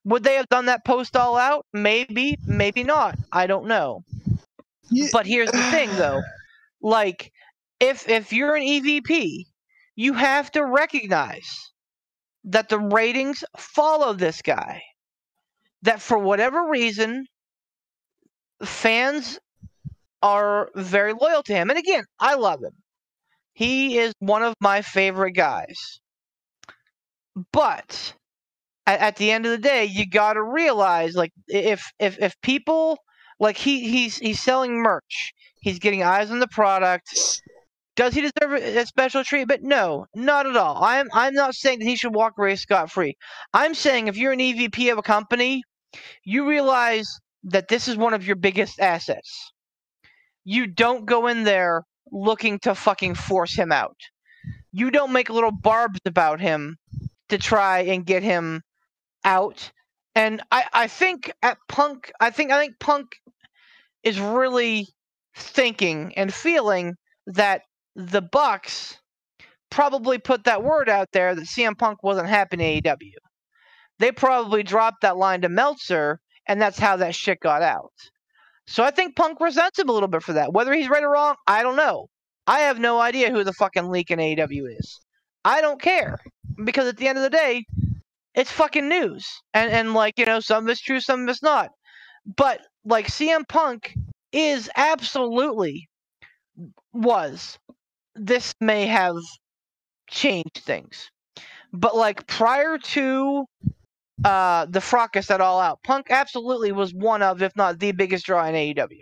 Would they have done that post All Out? Maybe, maybe not. I don't know. Yeah. But here's the thing, though. Like, if you're an EVP, you have to recognize that the ratings follow this guy. That for whatever reason, fans are very loyal to him. And again, I love him. He is one of my favorite guys. But at the end of the day, you got to realize, like, if people, like, he's selling merch, he's getting eyes on the product. Does he deserve a special treatment? No, not at all. I'm not saying that he should walk away scot-free. I'm saying if you're an EVP of a company, you realize that this is one of your biggest assets. You don't go in there looking to fucking force him out. You don't make little barbs about him to try and get him out. And I think at Punk, I think Punk is really thinking and feeling that the Bucks probably put that word out there that CM Punk wasn't happy in AEW. They probably dropped that line to Meltzer, and that's how that shit got out. So I think Punk resents him a little bit for that. Whether he's right or wrong, I don't know. I have no idea who the fucking leak in AEW is. I don't care. Because at the end of the day, it's fucking news. And like, you know, some of it's true, some of it's not. But, like, CM Punk is absolutely this may have changed things. But, like, prior to the fracas at All Out, Punk absolutely was one of, if not the biggest draw in AEW.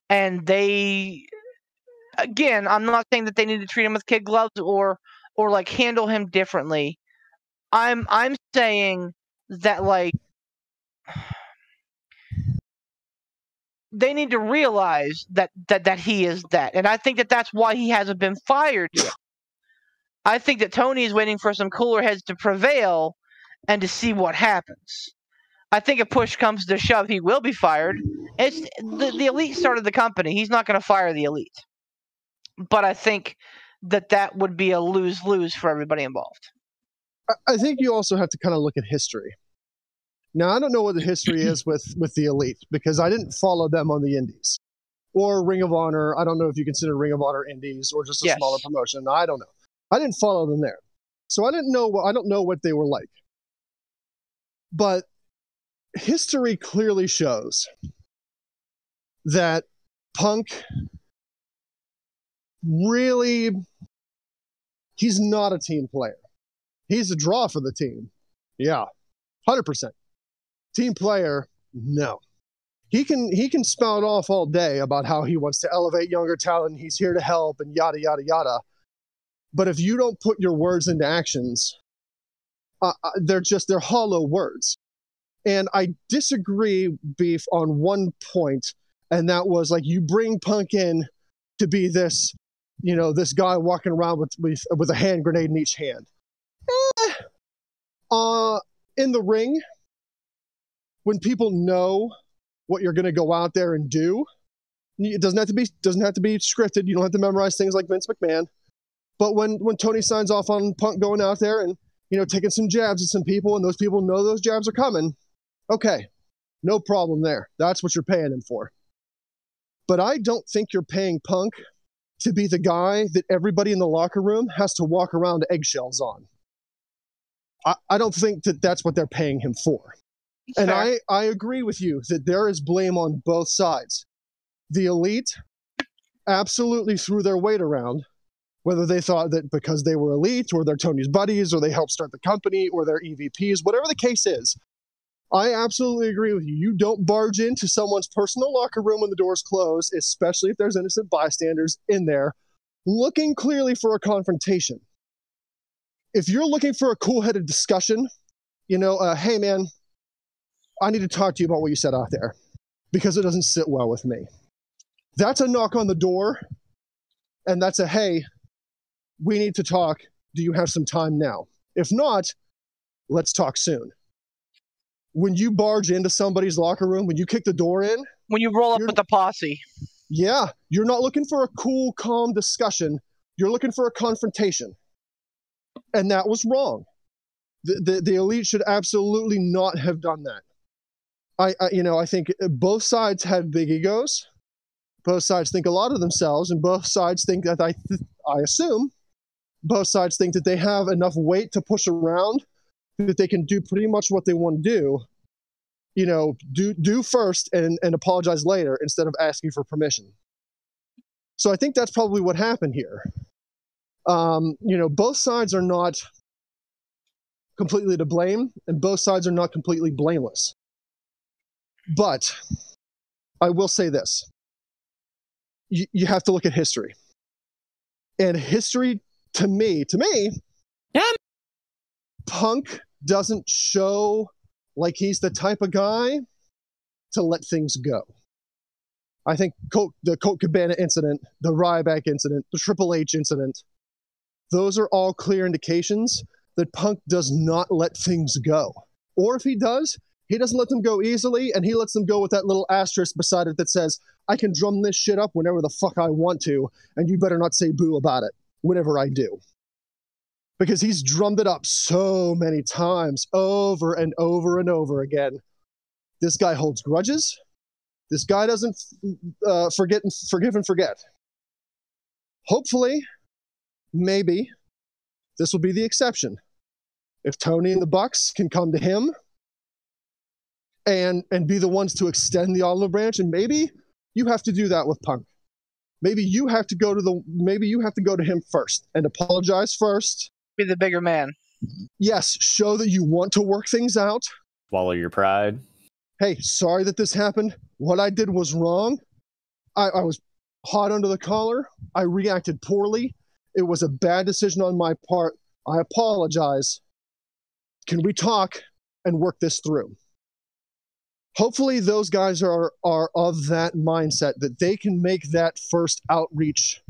And they, again, I'm not saying that they need to treat him with kid gloves or like handle him differently. I'm saying that, like, they need to realize that he is that. And I think that that's why he hasn't been fired yet. I think that Tony is waiting for some cooler heads to prevail and to see what happens. I think if push comes to shove, he will be fired. It's the Elite started the company. He's not going to fire the Elite. But I think that would be a lose-lose for everybody involved. I think you also have to kind of look at history. Now, I don't know what the history is with the Elite because I didn't follow them on the Indies or Ring of Honor. I don't know if you consider Ring of Honor Indies or just a smaller promotion. I don't know. I didn't follow them there, so I don't know what they were like. But history clearly shows that Punk really, he's not a team player. He's a draw for the team. Yeah, 100%. Team player, no. He can spout off all day about how he wants to elevate younger talent, he's here to help, and yada, yada, yada. But if you don't put your words into actions, they're hollow words. And I disagree, Beef, on one point, and that was, like, you bring Punk in to be this, you know, this guy walking around with a hand grenade in each hand. In the ring, when people know what you're going to go out there and do, it doesn't have to be scripted. You don't have to memorize things like Vince McMahon. But when Tony signs off on Punk going out there and, you know, taking some jabs at some people, and those people know those jabs are coming, okay, no problem there. That's what you're paying him for. But I don't think you're paying Punk to be the guy that everybody in the locker room has to walk around eggshells on. I don't think that that's what they're paying him for. And I agree with you that there is blame on both sides. The Elite absolutely threw their weight around, whether they thought that because they were Elite or they're Tony's buddies or they helped start the company or they're EVPs, whatever the case is. I absolutely agree with you. You don't barge into someone's personal locker room when the door's closed, especially if there's innocent bystanders in there, looking clearly for a confrontation. If you're looking for a cool-headed discussion, hey, man, I need to talk to you about what you said out there because it doesn't sit well with me. That's a knock on the door, and that's a, hey, we need to talk. Do you have some time now? If not, let's talk soon. When you barge into somebody's locker room, when you kick the door in. When you roll up with the posse. Yeah, you're not looking for a cool, calm discussion. You're looking for a confrontation. And that was wrong. The Elite should absolutely not have done that. I think both sides have big egos. Both sides think a lot of themselves, and both sides think that I assume both sides think that they have enough weight to push around that they can do pretty much what they want to do. Do first and apologize later instead of asking for permission. So I think that's probably what happened here. Both sides are not completely to blame, and both sides are not completely blameless. But I will say this. You have to look at history. And history, to me, Punk doesn't show like he's the type of guy to let things go. I think the Colt Cabana incident, the Ryback incident, the Triple H incident, those are all clear indications that Punk does not let things go. Or if he does, he doesn't let them go easily, and he lets them go with that little asterisk beside it that says, I can drum this shit up whenever the fuck I want to, and you better not say boo about it whenever I do. Because he's drummed it up so many times, over and over and over again. This guy holds grudges. This guy doesn't forgive and forget. Hopefully, maybe, this will be the exception. If Tony and the Bucks can come to him and be the ones to extend the olive branch, and maybe you have to do that with Punk. Maybe you have to go to him first and apologize first. Be the bigger man. Yes, show that you want to work things out. Swallow your pride. Hey, sorry that this happened. What I did was wrong. I was hot under the collar. I reacted poorly. It was a bad decision on my part. I apologize. Can we talk and work this through? Hopefully those guys are of that mindset that they can make that first outreach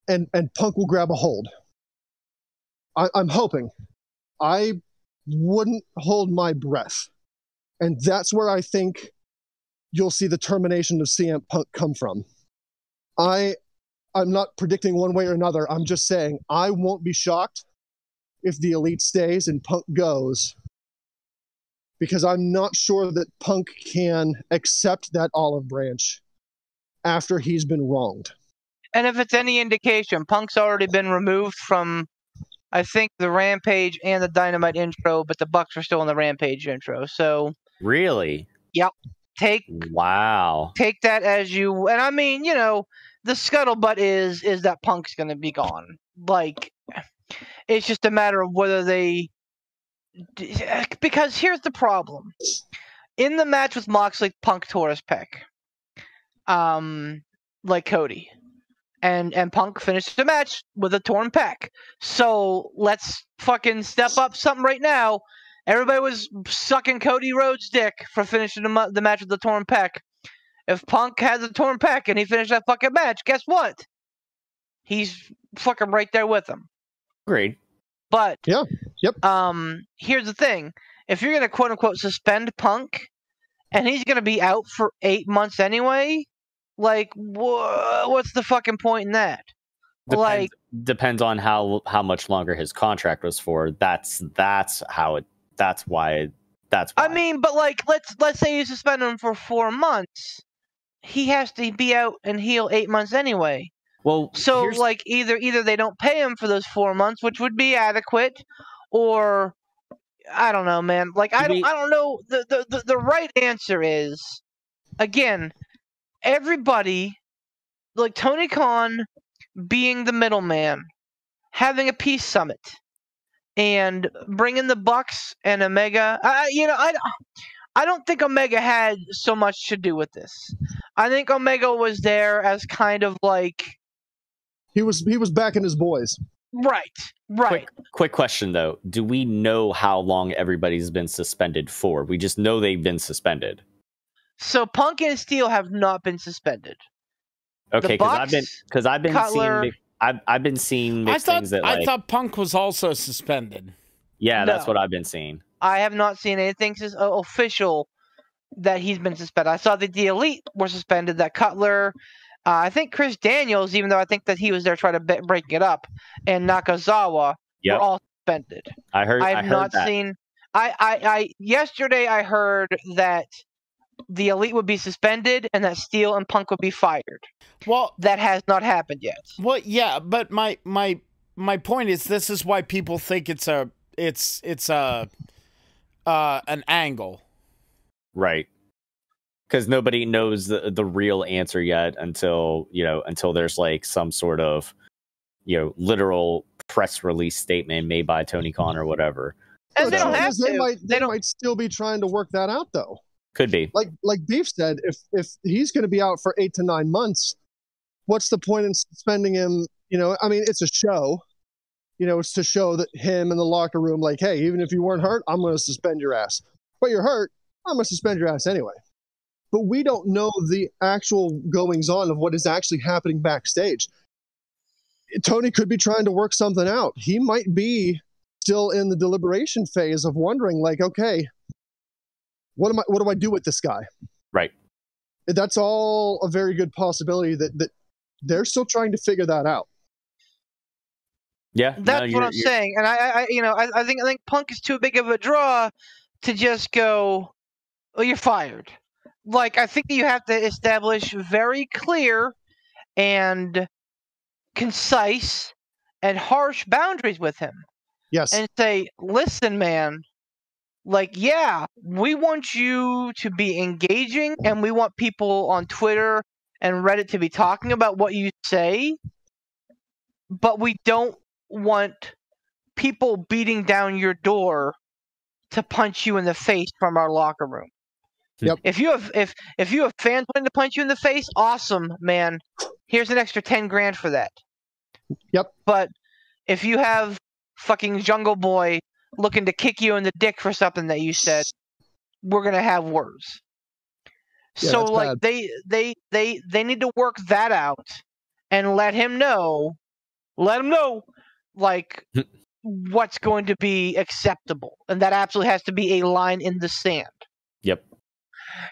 and Punk will grab a hold. I'm hoping. I wouldn't hold my breath. And that's where I think you'll see the termination of CM Punk come from. I'm not predicting one way or another. I'm just saying I won't be shocked if the Elite stays and Punk goes, because I'm not sure that Punk can accept that olive branch after he's been wronged. And if it's any indication, Punk's already been removed from, I think, the Rampage and the Dynamite intro, but the Bucks are still in the Rampage intro. So really? Yep. Take that as you, and I mean, the scuttlebutt is that Punk's going to be gone. Like, it's just a matter of whether they, because here's the problem. In the match with Moxley, Punk tore his pec. Like Cody. And Punk finished the match with a torn pec. So let's fucking step up something right now. Everybody was sucking Cody Rhodes' dick for finishing the match with the torn pec. If Punk has a torn pec and he finished that fucking match, guess what? He's fucking right there with him. Agreed. But yeah, yep. Here's the thing: if you're gonna quote unquote suspend Punk, and he's gonna be out for 8 months anyway, like what's the fucking point in that? Depends on how much longer his contract was for. That's why. I mean, but like let's say you suspend him for 4 months. he has to be out and heel 8 months anyway. Well, so like either they don't pay him for those 4 months, which would be adequate, or I don't know, man. Like I don't know. The right answer is, again, everybody, like Tony Khan being the middleman, having a peace summit, and bringing the Bucks and Omega. I don't think Omega had so much to do with this. I think Omega was there as kind of like he was backing his boys. Right. Quick question though: do we know how long everybody's been suspended for? We just know they've been suspended. So Punk and Steel have not been suspended. Okay, because I've been seeing mixed things that I thought Punk was also suspended. Yeah, that's what I've been seeing. I have not seen anything official that he's been suspended. I saw that the Elite were suspended, that Cutler, I think Chris Daniels, even though I think that he was there trying to break it up, and Nakazawa were all suspended. I've not seen. Yesterday I heard that the Elite would be suspended and that Steel and Punk would be fired. Well, that has not happened yet. Well, yeah, but my point is, this is why people think it's an angle, right? Because nobody knows the real answer yet until there's like some sort of literal press release statement made by Tony Khan or whatever. And they don't have to. They might still be trying to work that out though. Could be. Like Beef said, if he's going to be out for 8 to 9 months, what's the point in suspending him? I mean, it's a show. It's to show that him in the locker room, like, hey, even if you weren't hurt, I'm going to suspend your ass. But you're hurt, I'm going to suspend your ass anyway. But we don't know the actual goings on of what is actually happening backstage. Tony could be trying to work something out. He might be still in the deliberation phase of wondering, like, okay, what do I do with this guy? Right. That's all a very good possibility that they're still trying to figure that out. Yeah, that's what I'm saying, and I think Punk is too big of a draw to just go, "Oh, you're fired." Like, I think that you have to establish very clear and concise and harsh boundaries with him. Yes, and say, "Listen, man. Like, yeah, we want you to be engaging, and we want people on Twitter and Reddit to be talking about what you say, but we don't want people beating down your door to punch you in the face from our locker room." Yep. If you have fans wanting to punch you in the face, awesome, man. Here's an extra $10,000 for that. Yep. But if you have fucking Jungle Boy looking to kick you in the dick for something that you said, we're gonna have words. Yeah, so like bad. they need to work that out and let him know like what's going to be acceptable, and that absolutely has to be a line in the sand. Yep.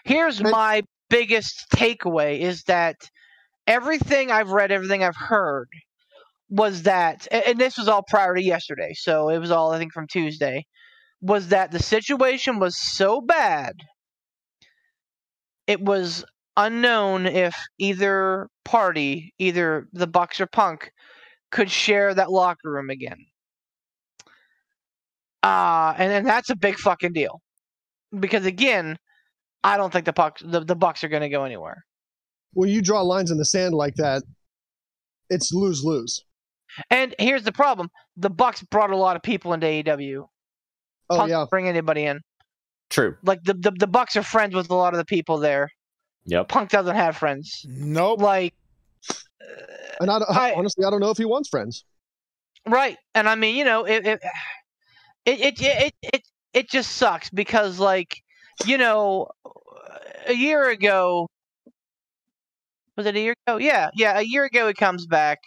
Here's my biggest takeaway is that everything I've read, everything I've heard was that, and this was all prior to yesterday, so it was all, I think, from Tuesday, was that the situation was so bad, it was unknown if either party, either the Bucks or Punk, could share that locker room again. And that's a big fucking deal. Because, again, I don't think the Bucks are going to go anywhere. When you draw lines in the sand like that, it's lose-lose. And here's the problem. The Bucks brought a lot of people into AEW. Oh, Punk yeah. Bring anybody in. True. Like, the Bucks are friends with a lot of the people there. Yep. Punk doesn't have friends. Nope. Like, and honestly, I don't know if he wants friends. Right. And I mean, it just sucks because, like, a year ago, was it a year ago? Yeah, a year ago he comes back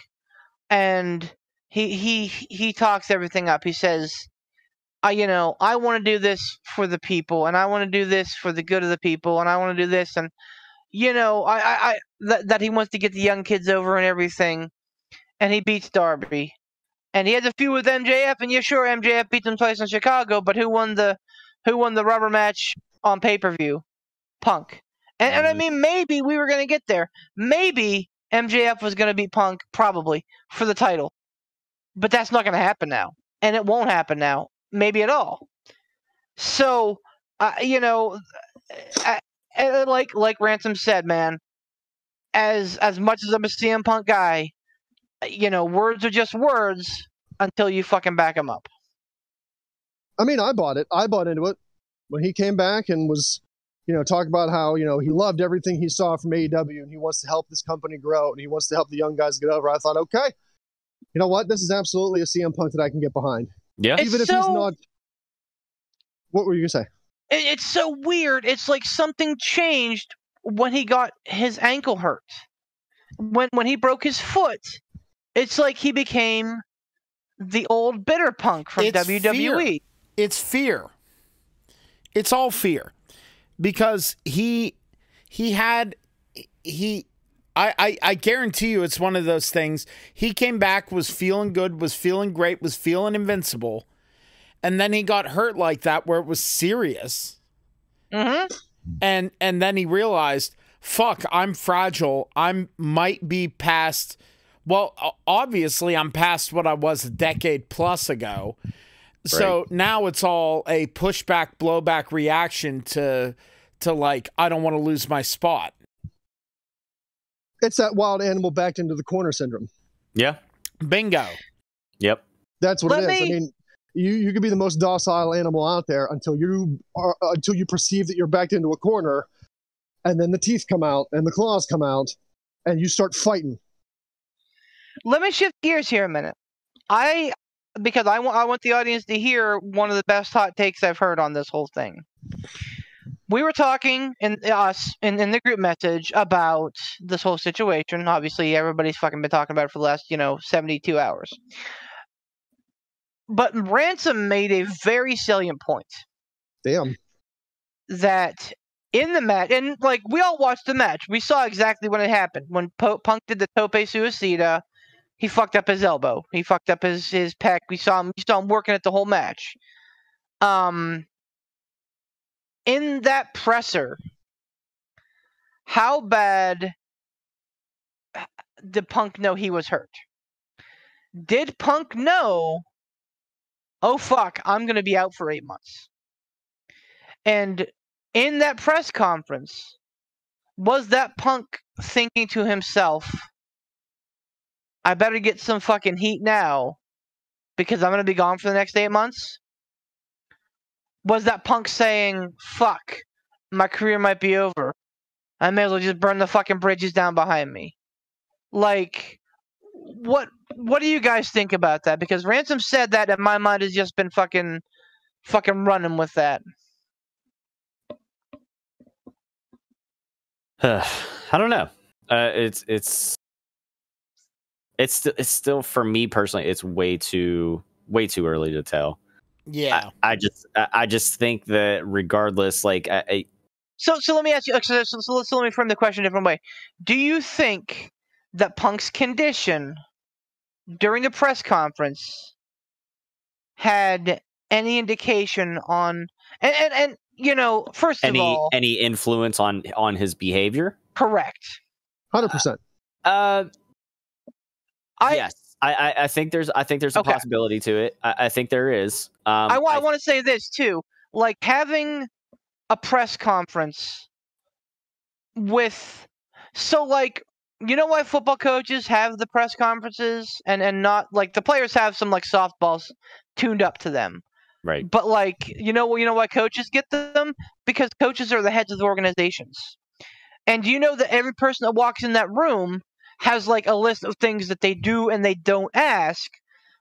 and he talks everything up. He says, I want to do this for the people, and I want to do this for the good of the people, and I want to do this, and that he wants to get the young kids over and everything, and he beats Darby, and he has a feud with MJF, and yeah, sure, MJF beats him twice in Chicago, but who won the rubber match on pay-per-view? Punk. And I mean, maybe we were going to get there. Maybe MJF was going to beat Punk, probably, for the title. But that's not going to happen now. And it won't happen now. Maybe at all. So, you know, like Ransom said, man, as much as I'm a CM Punk guy, you know, words are just words until you fucking back them up. I mean, I bought it. I bought into it when he came back and was, you know, talk about how, you know, he loved everything he saw from AEW and he wants to help this company grow and he wants to help the young guys get over. I thought, okay, you know what? This is absolutely a CM Punk that I can get behind. Yeah. Even if he's not. What were you going to say? It's so weird. It's like something changed when he got his ankle hurt. When he broke his foot, it's like he became the old bitter Punk from WWE. Fear. It's fear. It's all fear. Because I guarantee you it's one of those things. He came back, was feeling good, was feeling great, was feeling invincible. And then he got hurt like that where it was serious. Mm-hmm. And then he realized, fuck, I'm fragile. I might be past, well, obviously I'm past what I was a decade plus ago. Right. So now it's all a pushback, blowback reaction to like, I don't want to lose my spot. It's that wild animal backed into the corner syndrome. Yeah. Bingo. Yep. That's what it is. I mean, you could be the most docile animal out there until you perceive that you're backed into a corner, and then the teeth come out and the claws come out, and you start fighting. Let me shift gears here a minute. Because I want the audience to hear one of the best hot takes I've heard on this whole thing. We were talking in the group message about this whole situation. Obviously, everybody's fucking been talking about it for the last, 72 hours. But Ransom made a very salient point. Damn. That in the match, and like we all watched the match, we saw exactly when it happened. When Punk did the tope suicida, he fucked up his elbow. He fucked up his pec. We saw him working it the whole match. In that presser, how bad did Punk know he was hurt? Did Punk know, oh fuck, I'm going to be out for 8 months? And in that press conference, was that Punk thinking to himself, I better get some fucking heat now because I'm going to be gone for the next 8 months? Was that Punk saying, fuck, my career might be over. I may as well just burn the fucking bridges down behind me? Like, what do you guys think about that? Because Ransom said that, and my mind has just been fucking running with that. I don't know. It's still, for me personally, it's way too early to tell. Yeah, I just think that regardless, like, so let me ask you. So let me frame the question a different way. Do you think that Punk's condition during the press conference had any indication on and first of all, any influence on his behavior? Correct. 100%. Yes. I think there's a possibility to it. I think there is. I want to say this too, like having a press conference with, so like, you know why football coaches have the press conferences and not like the players have some like softballs tuned up to them, right? But like you know why coaches get them? Because coaches are the heads of the organizations, and you know that every person that walks in that room has like a list of things that they do and they don't ask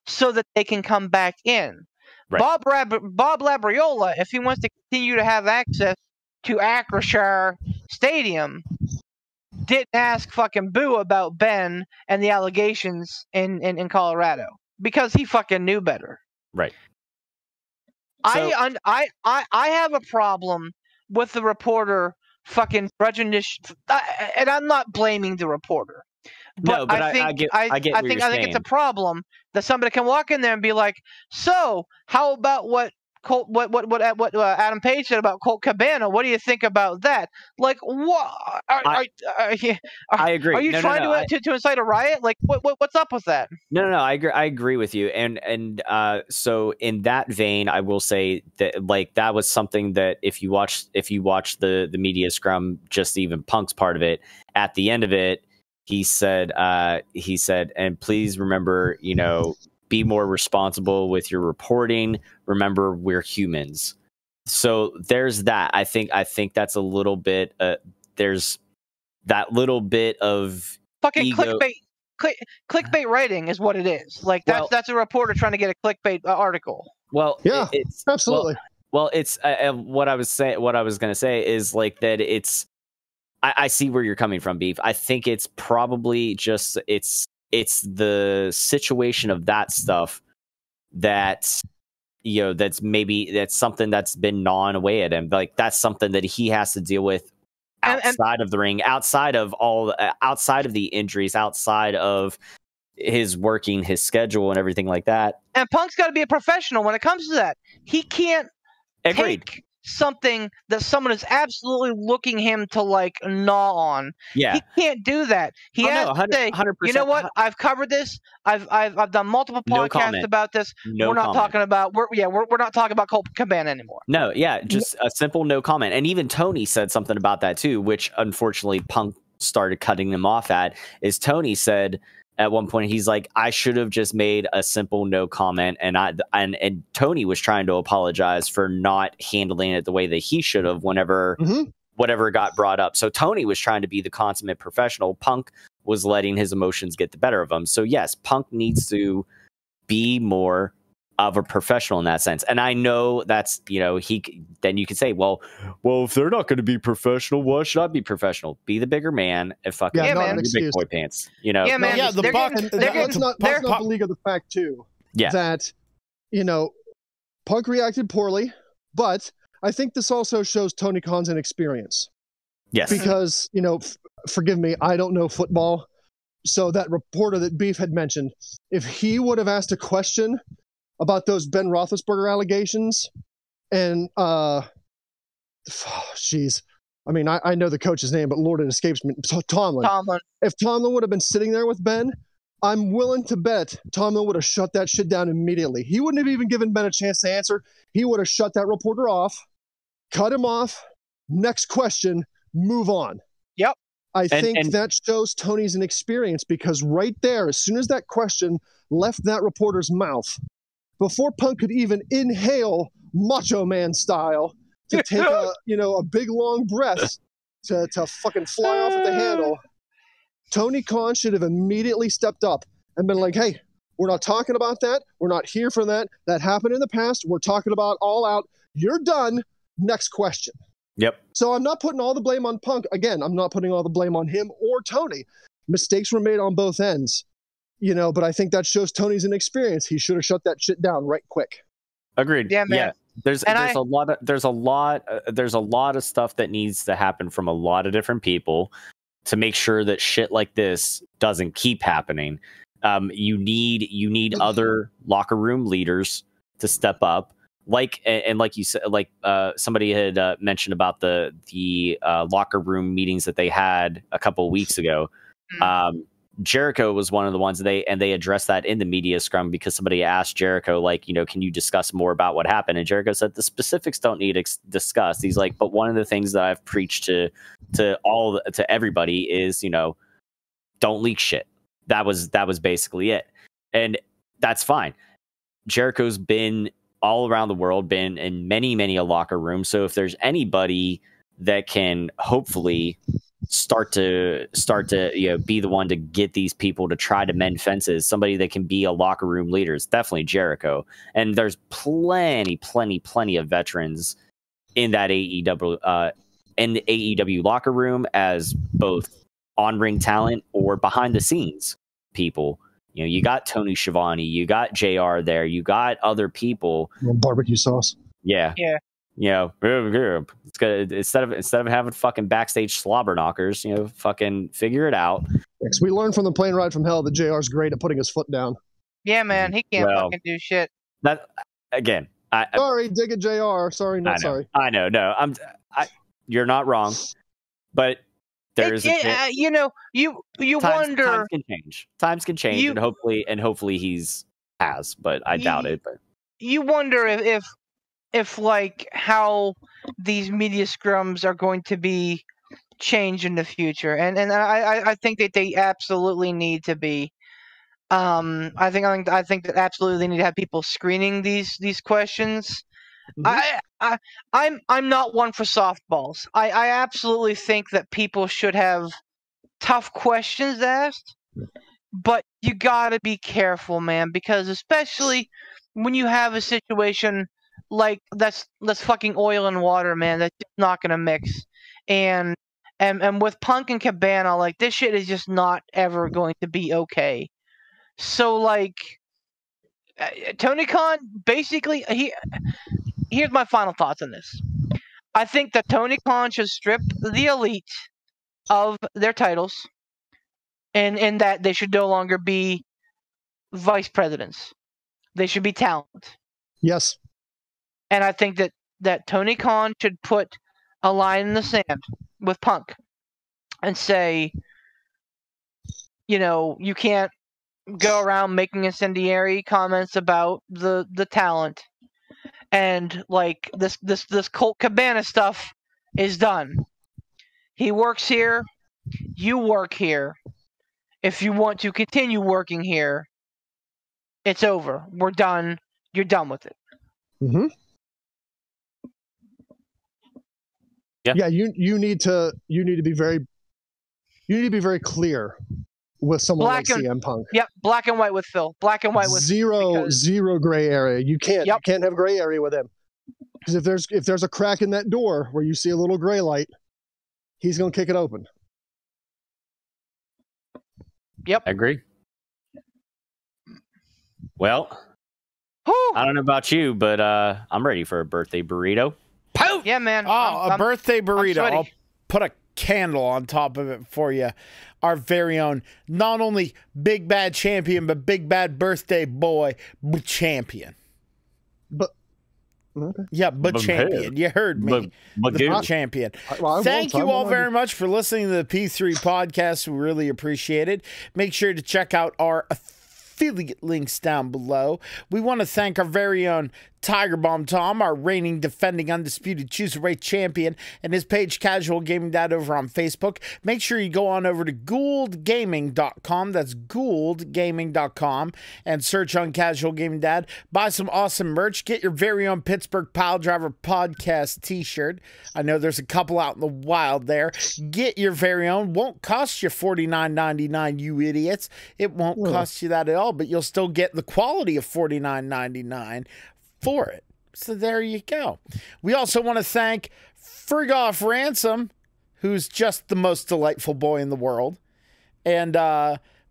so that they can come back in. Right. Bob Labriola, if he wants to continue to have access to Acrisure Stadium, didn't ask fucking Boo about Ben and the allegations in Colorado because he fucking knew better. Right. I have a problem with the reporter fucking grudging this, and I'm not blaming the reporter. But I think it's a problem that somebody can walk in there and be like, so how about what Colt, what Adam Page said about Colt Cabana. What do you think about that? Like, what? I agree. Are you trying to incite a riot? Like, what's up with that? No. I agree with you. And so in that vein, I will say that like that was something that if you watch the media scrum, just even Punk's part of it, at the end of it, he said, and please remember, be more responsible with your reporting. Remember, we're humans. So there's that. I think that's a little bit. There's that little bit of fucking ego. Clickbait writing is what it is. Like that's a reporter trying to get a clickbait article. Well, yeah, it's absolutely. Well, it's what I was going to say is like that. I see where you're coming from, Beef. I think it's probably just it's the situation of that stuff that that's something that's been gnawing away at him. Like that's something that he has to deal with outside of the ring, outside of the injuries, outside of his schedule and everything like that. And Punk's got to be a professional when it comes to that. He can't take something that someone is absolutely looking him to like gnaw on. Yeah, he can't do that. He has to say, 100%. You know what? I've covered this. I've done multiple podcasts about this. We're not talking about we're not talking about Colt Cabana anymore. No, yeah, just a simple no comment. And even Tony said something about that too, which unfortunately Punk started cutting him off at. Is Tony said at one point, he's like, I should have just made a simple no comment, and Tony was trying to apologize for not handling it the way that he should have whenever whatever got brought up. So Tony was trying to be the consummate professional. Punk was letting his emotions get the better of him. So yes, Punk needs to be more of a professional in that sense. And I know that's, then you could say, well, if they're not going to be professional, why should I be professional? Be the bigger man and fucking your big boy pants, Yeah, man. Yeah, let's not beleaguer the fact too. Yeah. That, Punk reacted poorly, but I think this also shows Tony Khan's inexperience. Yes. Because, forgive me, I don't know football. So that reporter that Beef had mentioned, if he would have asked a question about those Ben Roethlisberger allegations, and jeez, I mean, I know the coach's name, but Lord, it escapes me. Tomlin. If Tomlin would have been sitting there with Ben, I'm willing to bet Tomlin would have shut that shit down immediately. He wouldn't have even given Ben a chance to answer. He would have shut that reporter off, cut him off. Next question, move on. Yep. I think that shows Tony's inexperience, because right there, as soon as that question left that reporter's mouth, before Punk could even inhale Macho Man style to take a big long breath to fucking fly off at the handle, Tony Khan should have immediately stepped up and been like, hey, we're not talking about that. We're not here for that. That happened in the past. We're talking about All Out. You're done. Next question. Yep. So I'm not putting all the blame on Punk. Again, I'm not putting all the blame on him or Tony. Mistakes were made on both ends. But I think that shows Tony's inexperience. He should have shut that shit down right quick. Agreed. Yeah, man. Yeah. There's a lot of stuff that needs to happen from a lot of different people to make sure that shit like this doesn't keep happening. You need other locker room leaders to step up. Like you said, somebody had mentioned about the locker room meetings that they had a couple of weeks ago. Jericho was one of the ones they addressed that in the media scrum, because somebody asked Jericho, can you discuss more about what happened? And Jericho said the specifics don't need discussed. He's like, but one of the things that I've preached to everybody is, don't leak shit. That was basically it. And that's fine. Jericho's been all around the world, been in many a locker room. So if there's anybody that can hopefully start to be the one to get these people to try to mend fences, somebody that can be a locker room leader, is definitely Jericho. And there's plenty of veterans in that AEW in the AEW locker room, as both on-ring talent or behind the scenes people. You got Tony Schiavone, you got JR there, you got other people. Barbecue sauce. Yeah. It's good. Instead of having fucking backstage slobber knockers, fucking figure it out. Because we learned from the plane ride from hell that JR's great at putting his foot down. Yeah, man, he can't fucking do shit. That again, Sorry, dig it, JR. Sorry, not sorry. I know. No, you're not wrong, but there's you wonder. Times can change, and hopefully he's has, but I doubt it. But you wonder if like how these media scrums are going to be changed in the future, and I think that they absolutely need to be. I think that absolutely they need to have people screening these questions. Mm-hmm. I'm not one for softballs. I absolutely think that people should have tough questions asked, but you gotta be careful, man, because especially when you have a situation like that's fucking oil and water, man, that's just not gonna mix. And with Punk and Cabana, like this shit is just not ever going to be okay. So like Tony Khan, basically, here's my final thoughts on this. I think that Tony Khan should strip the Elite of their titles, and that they should no longer be vice presidents. They should be talent. Yes. And I think that Tony Khan should put a line in the sand with Punk and say, you can't go around making incendiary comments about the talent, and like this Colt Cabana stuff is done. He works here, you work here. If you want to continue working here, it's over. We're done. You're done with it. Mm-hmm. Yeah. You need to be very clear with someone like CM Punk. Yep, black and white with Phil. Black and white with zero gray area. You can't have gray area with him. Because if there's a crack in that door where you see a little gray light, he's going to kick it open. Yep. I agree. Well, I don't know about you, but I'm ready for a birthday burrito. Poof! Yeah, man. A birthday burrito. I'll put a candle on top of it for you. Our very own, not only big bad champion, but big bad birthday boy champion. But okay. Yeah, but champion. You heard me. But champion. Thank you all very much for listening to the P3 podcast. We really appreciate it. Make sure to check out our affiliate links down below. We want to thank our very own Tiger Bomb Tom, our reigning, defending, undisputed Cruiserweight champion, and his page Casual Gaming Dad over on Facebook. Make sure you go on over to gouldgaming.com. That's gouldgaming.com, and search on Casual Gaming Dad. Buy some awesome merch. Get your very own Pittsburgh Piledriver Podcast t-shirt. I know there's a couple out in the wild there. Get your very own. Won't cost you $49.99, you idiots. It won't cost you that at all, but you'll still get the quality of $49.99 for it. So there you go. We also want to thank Frigoff Ransom, who's just the most delightful boy in the world. And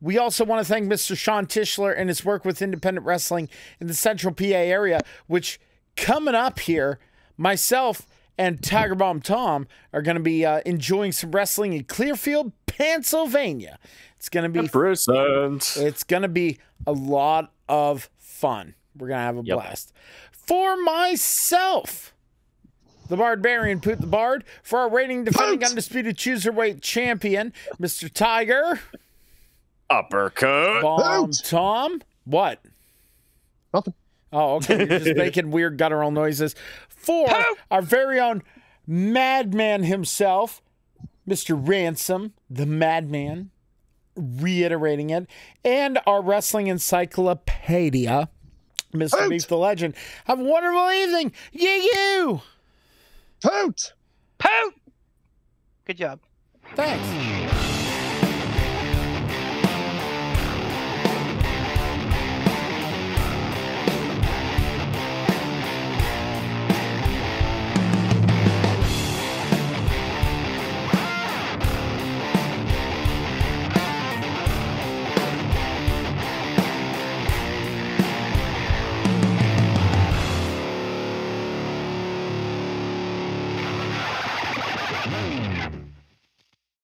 we also want to thank Mr. Sean Tischler and his work with independent wrestling in the Central PA area, which coming up here, myself and Tiger Bomb Tom are going to be enjoying some wrestling in Clearfield, Pennsylvania. It's going to be It's going to be a lot of fun. We're going to have a blast. For myself, the Barbarian Poot the Bard, for our reigning, defending, undisputed Cruiserweight champion, Mr. Tiger. Uppercut. Bomb Tom. What? Nothing. Oh, okay. You're just making weird guttural noises. For our very own madman himself, Mr. Ransom, the madman, reiterating it, and our wrestling encyclopedia, Mr. Beef the Legend. Have a wonderful evening. You. Poot. Poot. Good job. Thanks.